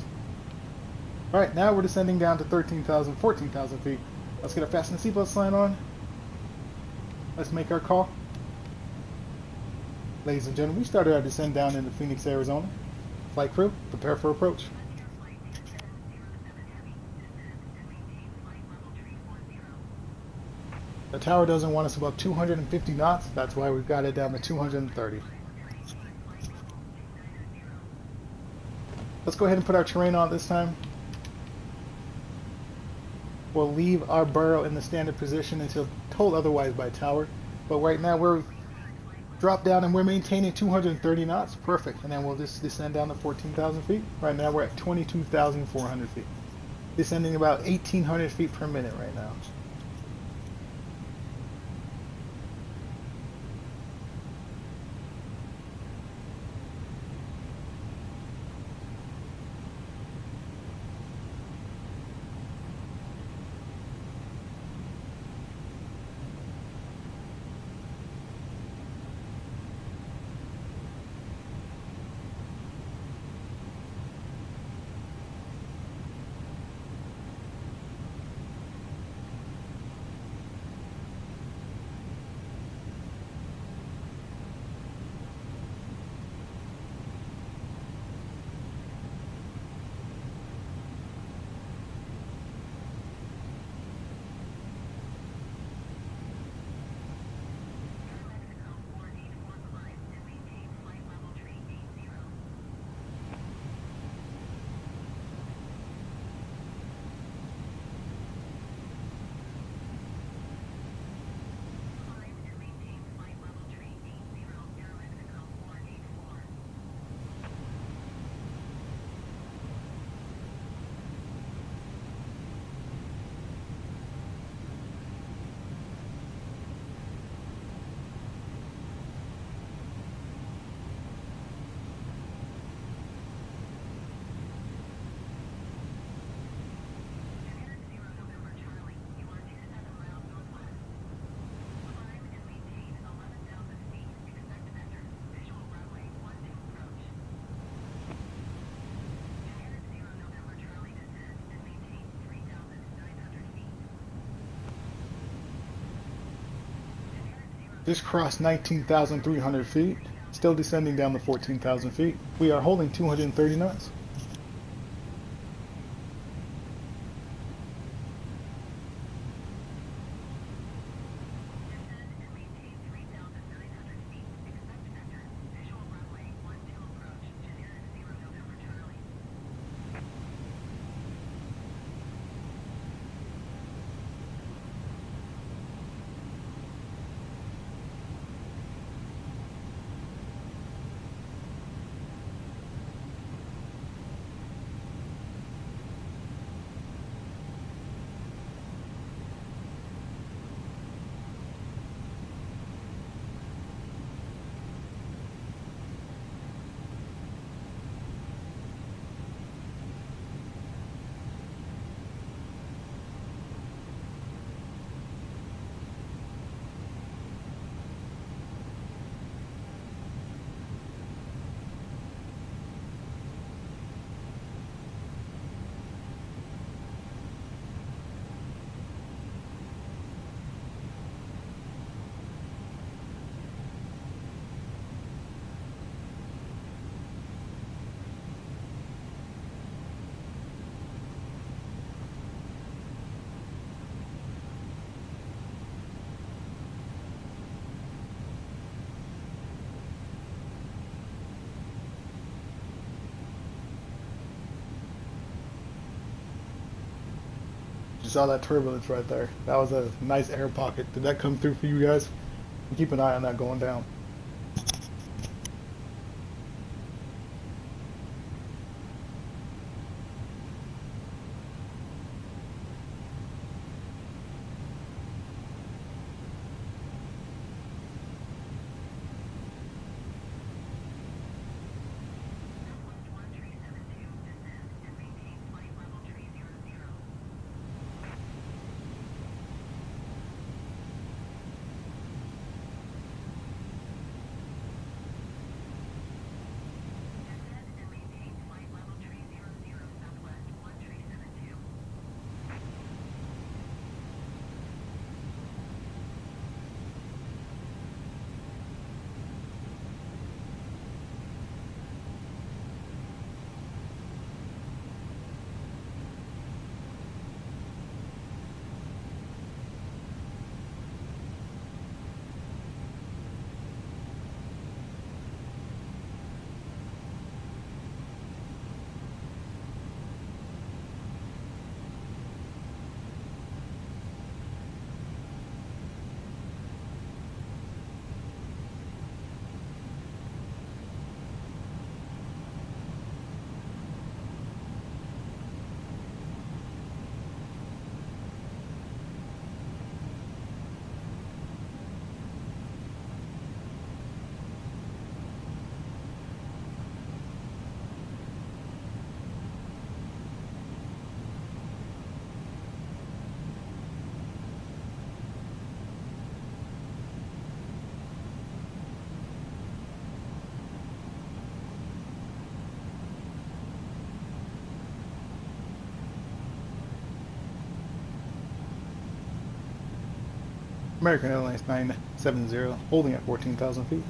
Alright, now we're descending down to 13,000, 14,000 feet. Let's get a fasten seatbelt sign on. Let's make our call. Ladies and gentlemen, we started our descent down into Phoenix, Arizona. Flight crew, prepare for approach. The tower doesn't want us above 250 knots, that's why we've got it down to 230. Let's go ahead and put our terrain on this time. We'll leave our burrow in the standard position until told otherwise by tower. But right now we're dropped down and we're maintaining 230 knots. Perfect. And then we'll just descend down to 14,000 feet. Right now we're at 22,400 feet. Descending about 1,800 feet per minute right now. Just crossed 19,300 feet, still descending down to 14,000 feet. We are holding 230 knots. You saw that turbulence right there. That was a nice air pocket. Did that come through for you guys? Keep an eye on that going down. American Airlines 970, holding at 14,000 feet.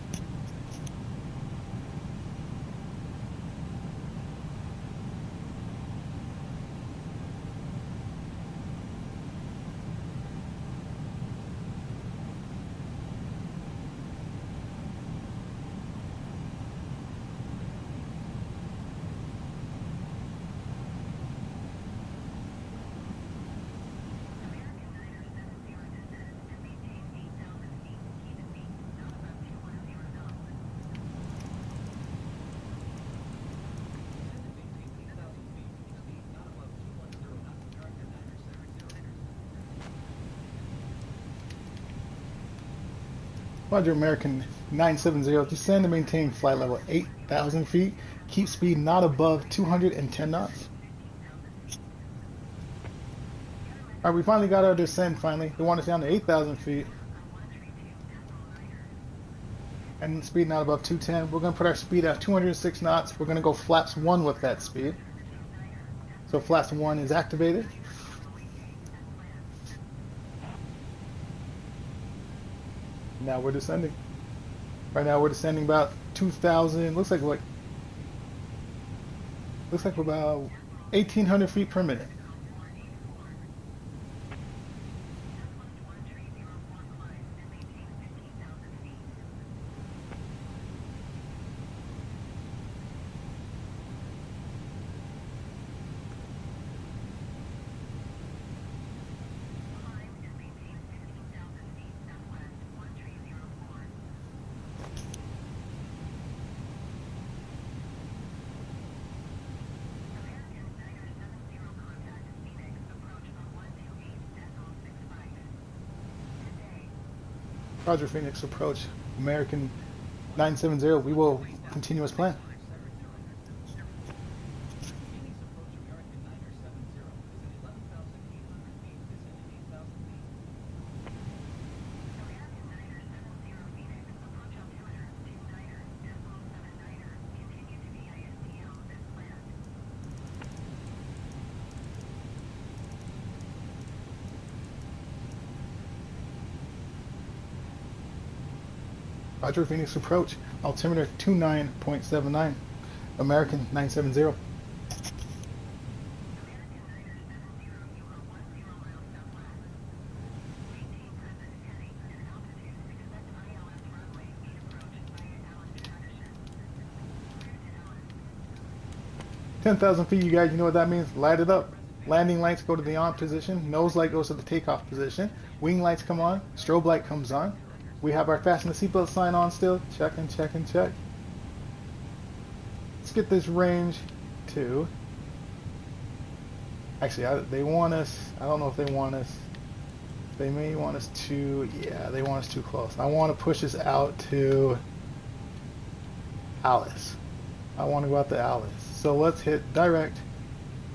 Roger, American 970, descend and maintain flight level 8,000 feet. Keep speed not above 210 knots. Alright, we finally got our descent finally. They want us down to 8,000 feet. And speed not above 210. We're going to put our speed at 206 knots. We're going to go flaps 1 with that speed. So flaps 1 is activated. Now we're descending. Right now we're descending about 2,000. Looks like about 1,800 feet per minute. Roger, Phoenix approach. American 970, we will continue as planned. Roger, Phoenix approach. Altimeter 29.79. American 970. $10,000 feet, you guys. You know what that means? Light it up. Landing lights go to the on position. Nose light goes to the takeoff position. Wing lights come on. Strobe light comes on. We have our fasten the seatbelt sign on still. Check and check and check. Let's get this range to... Actually, they want us... I don't know if they want us... They may want us to... Yeah, they want us too close. I want to push us out to Alice. I want to go out to Alice. So let's hit direct.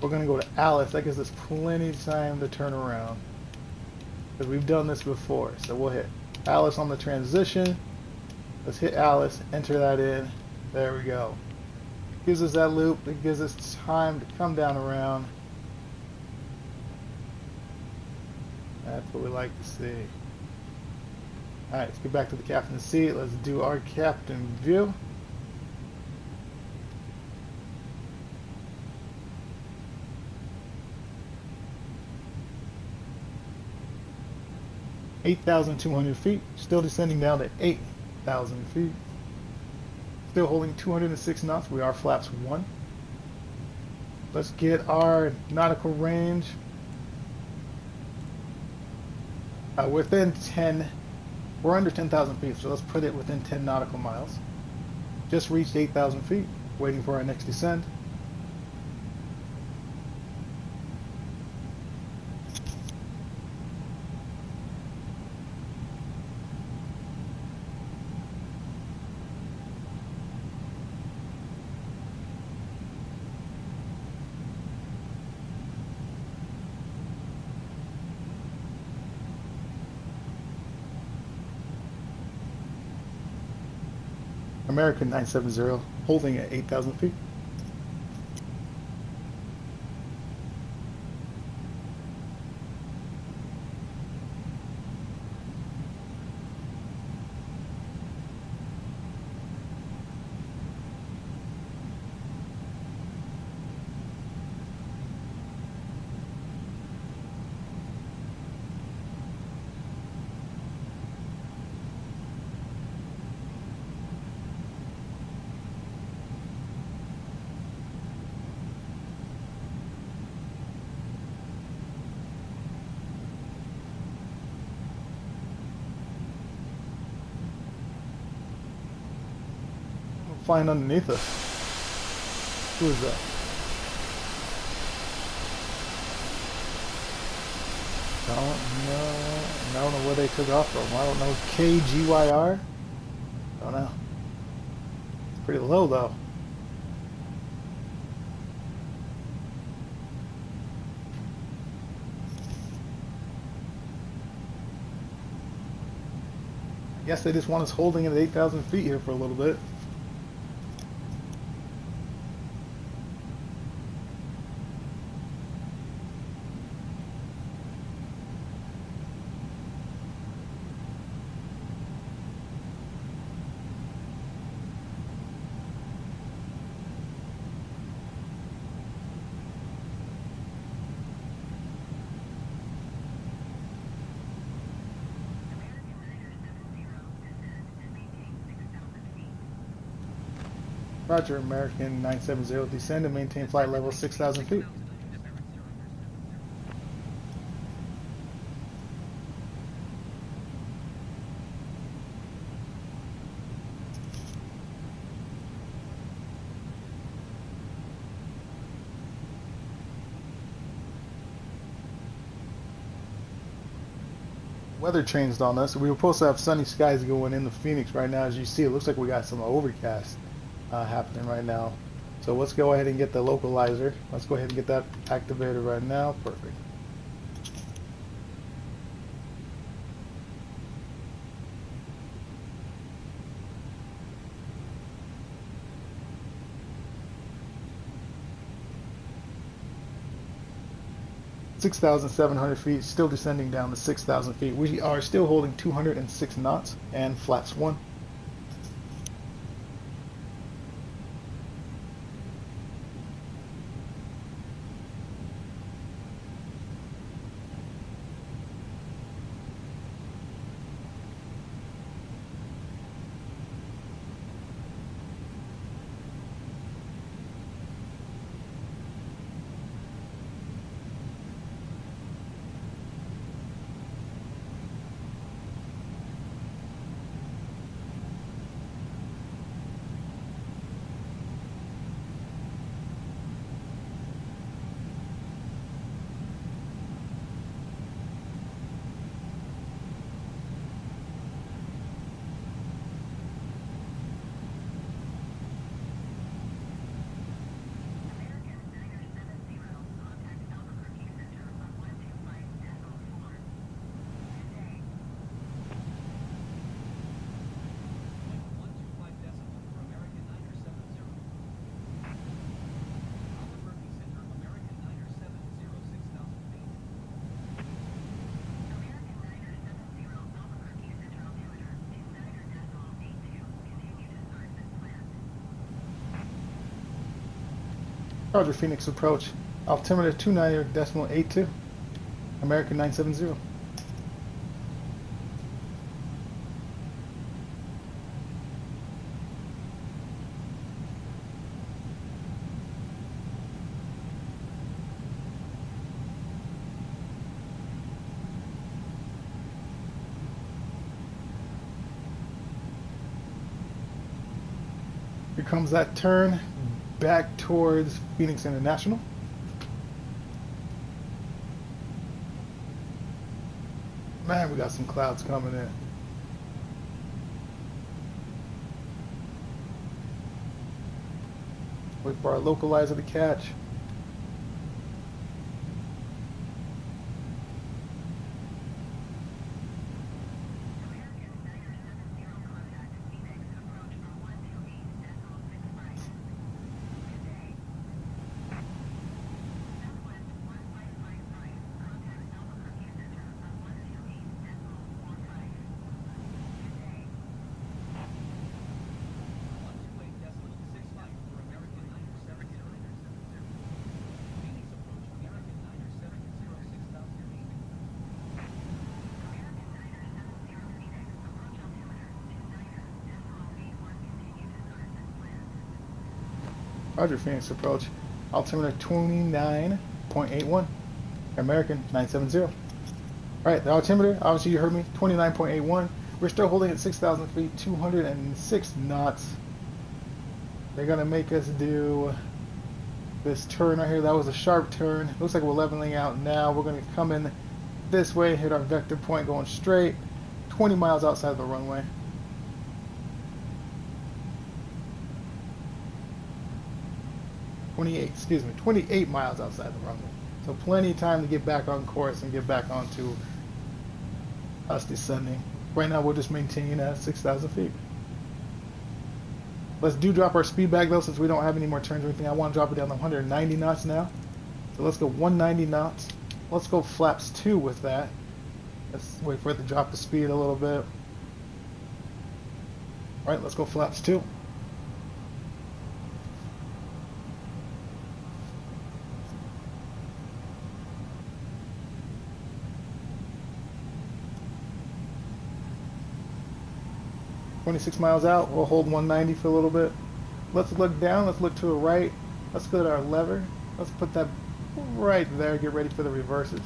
We're going to go to Alice. That gives us plenty of time to turn around, because we've done this before. So we'll hit Alice on the transition. Let's hit Alice, enter that in. There we go. Gives us that loop. It gives us time to come down around. That's what we like to see. Alright, let's get back to the captain's seat. Let's do our captain view. (8,200 feet), still descending down to 8,000 feet. Still holding 206 knots. We are flaps 1. Let's get our nautical range within 10. We're under 10,000 feet, so let's put it within 10 nautical miles. Just reached 8,000 feet, waiting for our next descent. American 970, holding at 8,000 feet. Flying underneath us. Who is that? I don't know where they took off from. I don't know. KGYR? Don't know. It's pretty low though. I guess they just want us holding at 8,000 feet here for a little bit. Roger, American 970, descend and maintain flight level 6,000 feet. Weather changed on us. We were supposed to have sunny skies going into Phoenix right now. As you see, it looks like we got some overcast happening right now. So let's go ahead and get the localizer. Let's go ahead and get that activated right now. Perfect. (6,700 feet), still descending down to 6,000 feet. We are still holding 206 knots and flaps 1. Roger, Phoenix approach. Altimeter 290.82. American 970. Here comes that turn back towards Phoenix International. Man, we got some clouds coming in. Wait for our localizer to catch. Roger, Phoenix approach. Altimeter 29.81. American 970. Alright, the altimeter, obviously you heard me, 29.81. We're still holding at 6,000 feet, 206 knots. They're going to make us do this turn right here. That was a sharp turn. Looks like we're leveling out now. We're going to come in this way, hit our vector point going straight, 20 miles outside the runway. 28 miles outside the runway. So plenty of time to get back on course and get back onto us descending. Right now we're just maintaining at 6,000 feet. Let's drop our speed back though, since we don't have any more turns or anything. I want to drop it down to 190 knots now. So let's go 190 knots. Let's go flaps 2 with that. Let's wait for it to drop the speed a little bit. Alright, let's go flaps 2. .26 miles out, we'll hold 190 for a little bit. Let's look down, let's look to the right. Let's go to our lever. Let's put that right there, get ready for the reverses.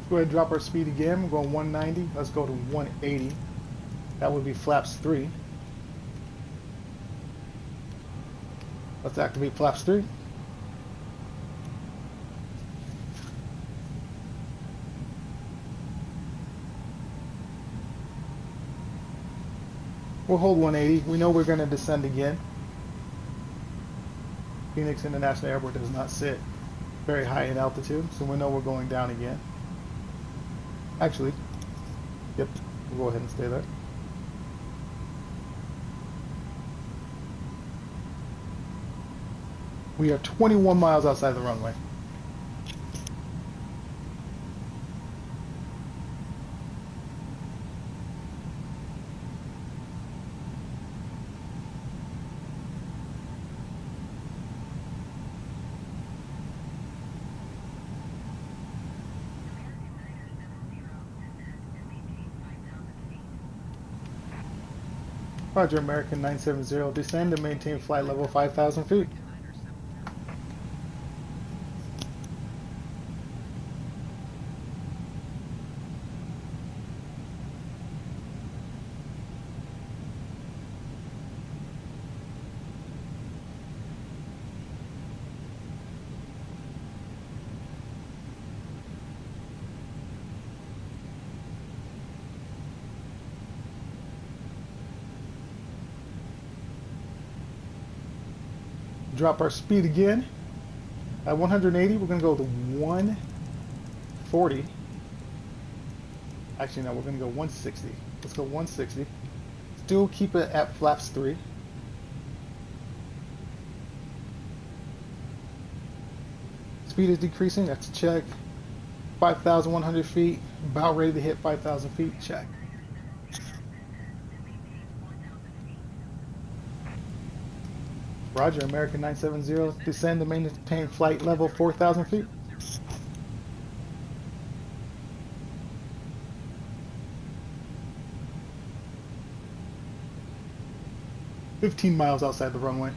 Go ahead and drop our speed again. We're going 190. Let's go to 180. That would be flaps 3. Let's activate flaps 3. We'll hold 180. We know we're going to descend again. Phoenix International Airport does not sit very high in altitude, so we know we're going down again. Actually, yep, we'll go ahead and stay there. We are 21 miles outside the runway. Roger, American 970, descend and maintain flight level 5,000 feet. Drop our speed again. At 180, we're going to go to 140. Actually, no, we're going to go 160. Let's go 160. Still keep it at flaps 3. Speed is decreasing. That's check. 5,100 feet. About ready to hit 5,000 feet. Check. Roger, American 970. Descend to maintain flight level 4,000 feet. "15 miles outside the runway."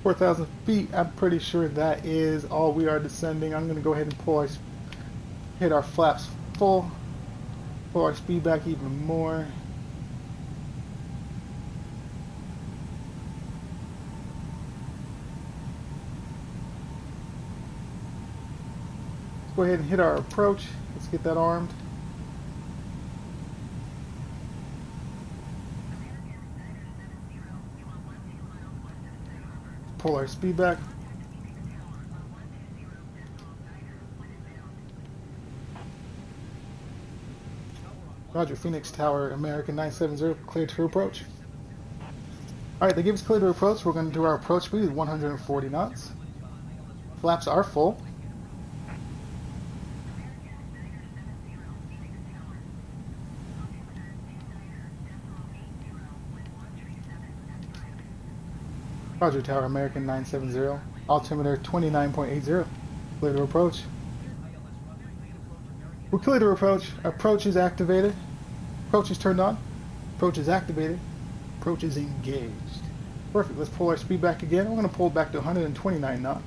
"4,000 feet. I'm pretty sure that is all we are descending. I'm going to go ahead and hit our flaps full, pull our speed back even more. Let's go ahead and hit our approach. Let's get that armed. Pull our speed back. Roger, Phoenix Tower, American 970, cleared to approach. Alright, they give us clear to approach. We're going to do our approach speed at 140 knots. Flaps are full. Roger, Tower, American 970. Altimeter 29.80. Clear to approach. We're clear to approach. Approach is activated. Approach is turned on. Approach is activated. Approach is engaged. Perfect. Let's pull our speed back again. We're going to pull it back to 129 knots.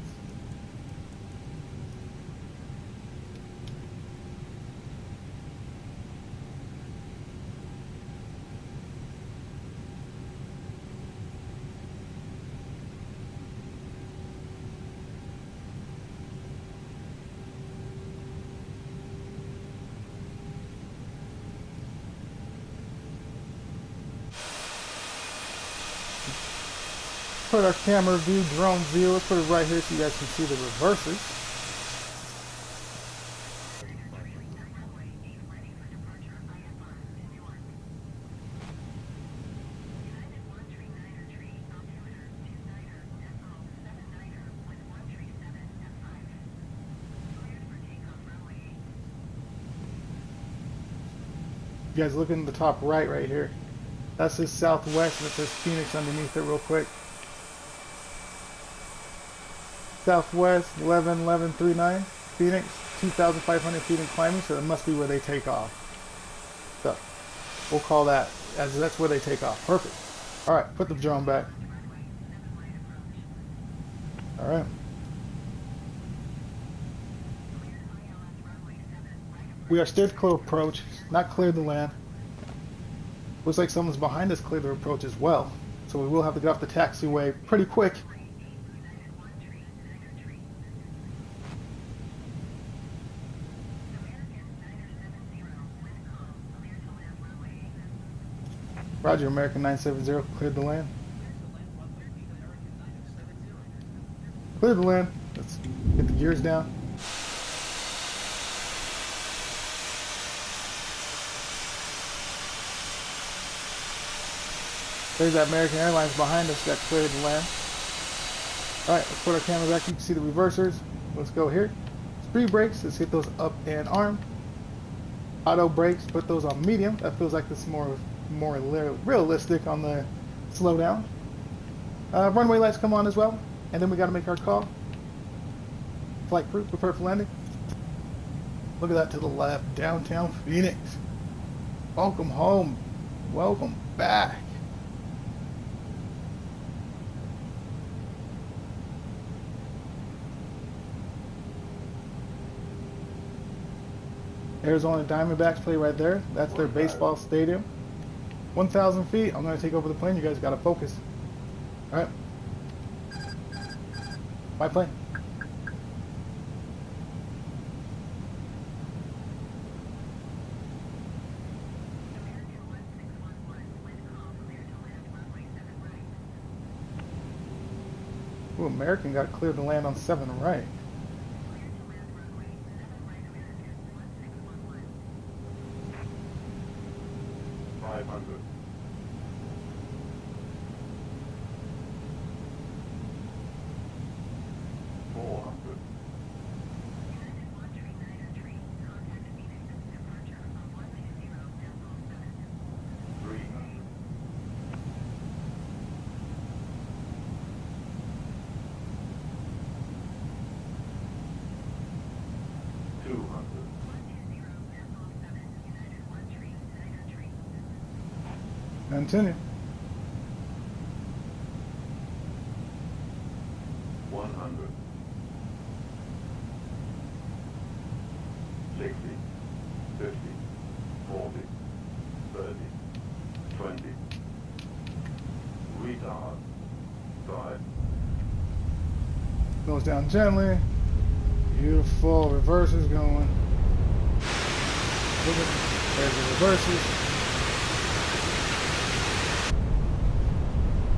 Put our camera view, drone view, let's put it right here so you guys can see the reversers. You guys look in the top right here. That's the Southwest, and it says Phoenix underneath it real quick. Southwest 111139, Phoenix, 2,500 feet in climbing, so that must be where they take off. So we'll call that as that's where they take off. Perfect. All right, put the drone back. All right. We are still clear approach, not clear to land. Looks like someone's behind us clear to approach as well, so we will have to get off the taxiway pretty quick. Roger, American 970, cleared the land. Cleared the land. Let's get the gears down. There's that American Airlines behind us that cleared the land. Alright, let's put our camera back. You can see the reversers. Let's go here. Speed brakes, let's hit those up and arm. Auto brakes, put those on medium. That feels like this more realistic on the slowdown. Runway lights come on as well, and then we got to make our call. Flight crew, prepare for landing. Look at that to the left, downtown Phoenix. Welcome home. Welcome back. Arizona Diamondbacks play right there. That's their baseball stadium. 1,000 feet. I'm going to take over the plane. You guys got to focus. All right. My plane. Ooh, American got cleared to land on 7 right. Continue. 100. 60, 50, 40, 30, 20. Retard. 5. Goes down gently. Beautiful. Reverses going. There's the reverses.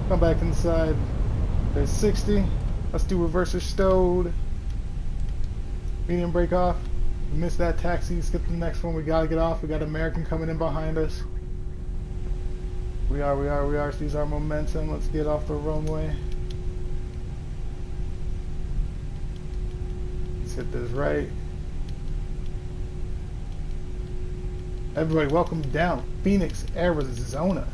Come back inside. There's 60. Let's do reverser stowed. Medium break off. We missed that taxi. Skip the next one. We gotta get off. We got American coming in behind us. We are. Seize our momentum. Let's get off the runway. Let's hit this right. Everybody, welcome down Phoenix, Arizona.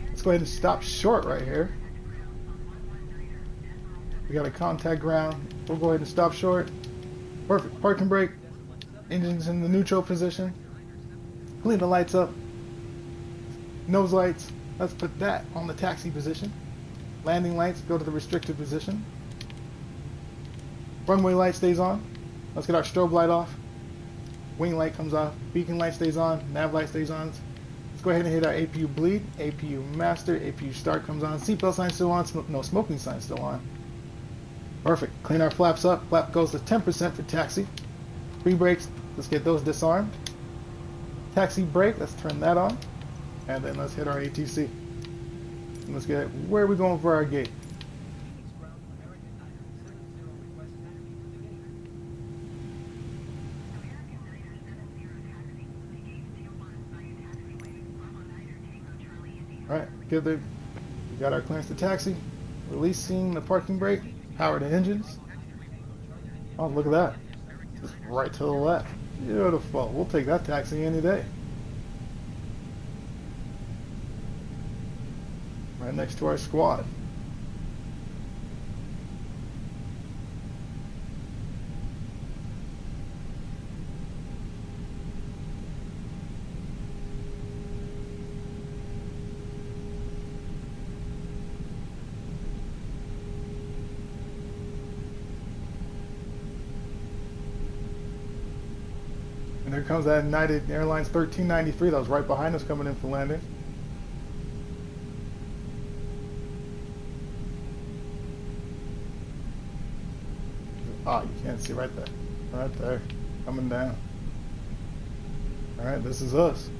Let's go ahead and stop short right here. We got a contact ground. We'll go ahead and stop short. Perfect. Parking brake. Engines in the neutral position. Clean the lights up. Nose lights. Let's put that on the taxi position. Landing lights go to the restricted position. Runway light stays on. Let's get our strobe light off. Wing light comes off. Beacon light stays on. Nav light stays on. Let's go ahead and hit our APU bleed. APU master. APU start comes on. Seatbelt sign still on. No smoking sign still on. Perfect. Clean our flaps up. Flap goes to 10% for taxi. Free brakes. Let's get those disarmed. Taxi brake. Let's turn that on. And then let's hit our ATC. And let's get where are we going for our gate? Phoenix ground, American 970 request taxi to the gate. American 970 taxi to the gate 01 via taxiway. Bravo Niner Tango Charlie India. Alright, good there. We got our clearance to taxi. Releasing the parking brake. Power to engines. Oh, look at that. Just right to the left. Beautiful. We'll take that taxi any day. Right next to our squad. And there comes that United Airlines 1393 that was right behind us coming in for landing. Ah, you can't see right there. Right there. Coming down. Alright, this is us.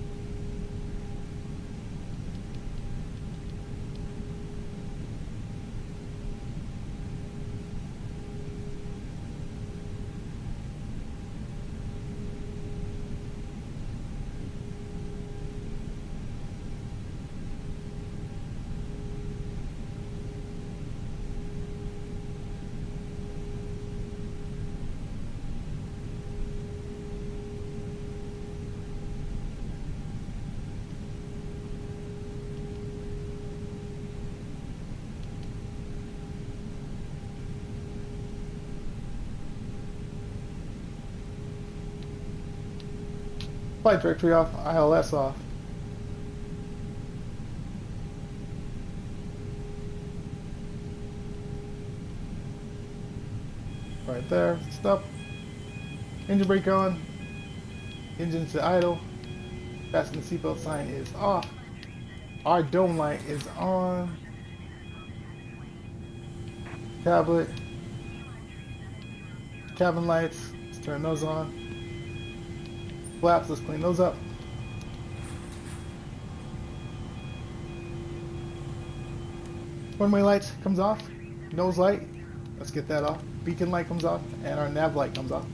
Flight directory off, ILS off. Right there, stop. Engine brake on. Engine to idle. Fasten the seatbelt sign is off. Our dome light is on. Tablet. Cabin lights. Let's turn those on. Flaps, let's clean those up. Runway lights comes off. Nose light, let's get that off. Beacon light comes off, and our nav light comes off.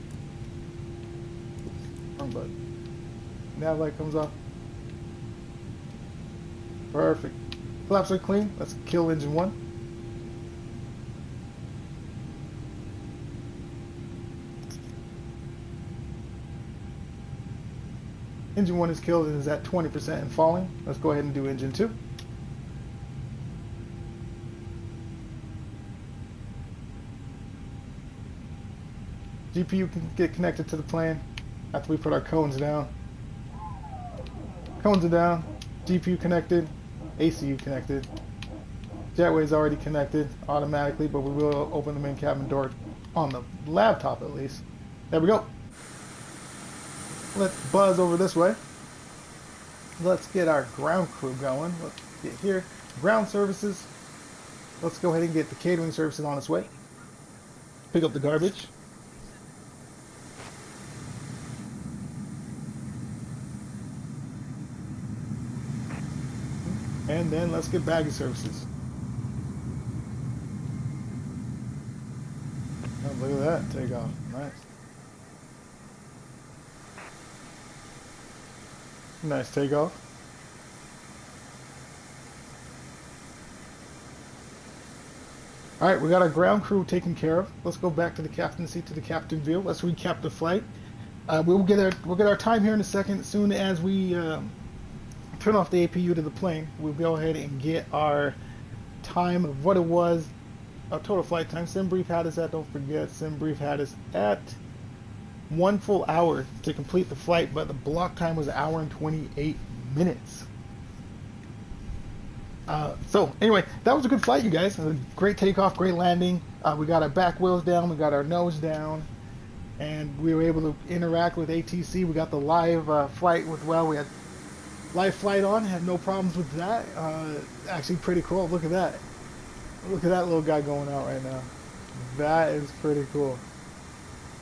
Wrong button. Nav light comes off. Perfect. Flaps are clean. Let's kill engine 1. Engine 1 is killed and is at 20% and falling. Let's go ahead and do engine 2. GPU can get connected to the plane after we put our cones down. Cones are down. GPU connected. ACU connected. Jetway is already connected automatically, but we will open the main cabin door on the laptop at least. There we go. Let's buzz over this way. Let's get our ground crew going. Let's get here. Ground services. Let's go ahead and get the catering services on its way. Pick up the garbage. And then let's get baggage services. Oh, look at that takeoff. Nice. Nice takeoff. Alright, we got our ground crew taken care of. Let's go back to the captain's seat, to the captain view. Let's recap the flight. We'll get our time here in a second. As soon as we turn off the APU to the plane, we'll go ahead and get our time of what it was, our total flight time. Sim brief had us at, don't forget, Sim brief had us at 1 full hour to complete the flight, but the block time was 1 hour and 28 minutes. So anyway, that was a good flight, you guys. A great takeoff, great landing. We got our back wheels down, we got our nose down, and we were able to interact with ATC. We got the live flight with, well, we had live flight on, had no problems with that. Actually pretty cool. Look at that. Look at that little guy going out right now. That is pretty cool.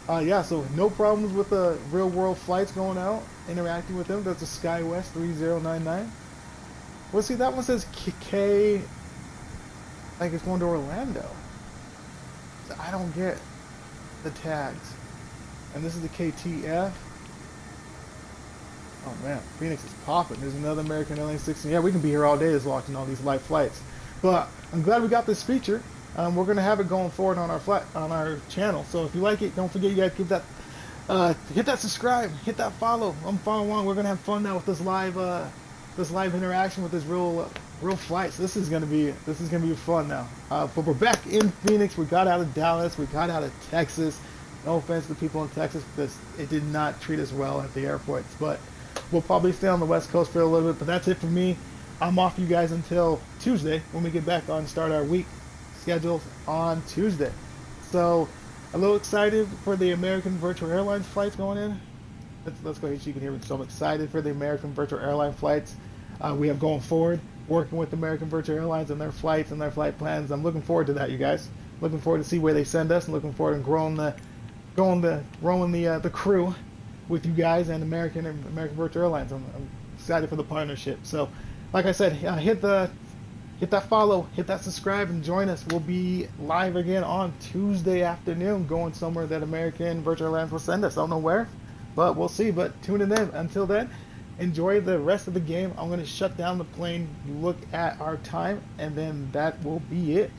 Yeah, so no problems with the real world flights going out, interacting with them. That's a SkyWest 3099. Well, see, that one says K, like it's going to Orlando. So I don't get the tags. And this is the KTF. Oh man, Phoenix is popping. There's another American Airlines 16. Yeah, we can be here all day just watching all these live flights. But I'm glad we got this feature. We're gonna have it going forward on our channel. So if you like it, don't forget, you guys, give that hit that subscribe, hit that follow. I'm following along. We're gonna have fun now with this live interaction with this real flights. This is gonna be fun now. But we're back in Phoenix. We got out of Dallas. We got out of Texas. No offense to people in Texas, because it did not treat us well at the airports. But we'll probably stay on the West Coast for a little bit. But that's it for me. I'm off, you guys, until Tuesday when we get back on, start our week scheduled on Tuesday. So a little excited for the American Virtual Airlines flights going in. Let's go ahead so you can hear me. So I'm excited for the American Virtual Airline flights we have going forward, working with American Virtual Airlines and their flights and their flight plans. I'm looking forward to that, you guys. Looking forward to see where they send us, and looking forward to growing the crew with you guys and American Virtual Airlines. I'm excited for the partnership. So like I said, hit that follow, hit that subscribe, and join us. We'll be live again on Tuesday afternoon, going somewhere that American Virtual Airlines will send us. I don't know where, but we'll see. But tune in. Until then, enjoy the rest of the game. I'm going to shut down the plane, look at our time, and then that will be it.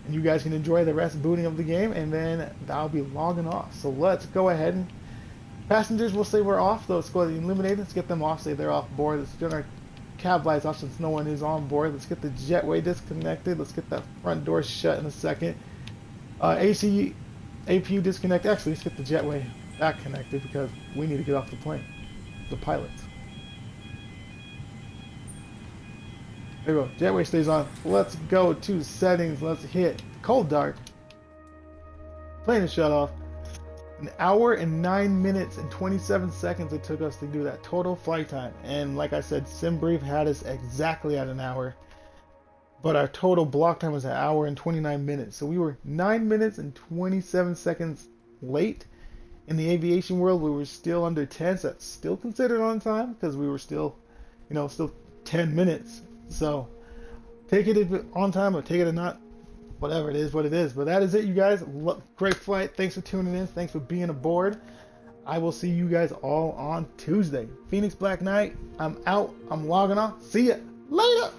And you guys can enjoy the rest booting of the game, and then I'll be logging off. So let's go ahead and passengers, we'll say we're off. Let's go ahead and eliminate. Let's get them off. Say they're off board. Let's turn our cab lights off since no one is on board. Let's get the jetway disconnected. Let's get that front door shut in a second. APU disconnect. Actually, let's get the jetway back connected because we need to get off the plane. The pilots. There we go. Jetway stays on. Let's go to settings. Let's hit cold dark. Plane is shut off. An hour and 9 minutes and 27 seconds it took us to do that total flight time. And like I said, SimBrief had us exactly at an hour. But our total block time was an hour and 29 minutes. So we were 9 minutes and 27 seconds late. In the aviation world, we were still under 10. So that's still considered on time because we were still, still 10 minutes. So take it on time or take it or not. Whatever, it is what it is. But that is it, you guys. Great flight. Thanks for tuning in. Thanks for being aboard. I will see you guys all on Tuesday. Phoenix Black Knight. I'm out. I'm logging off. See ya later.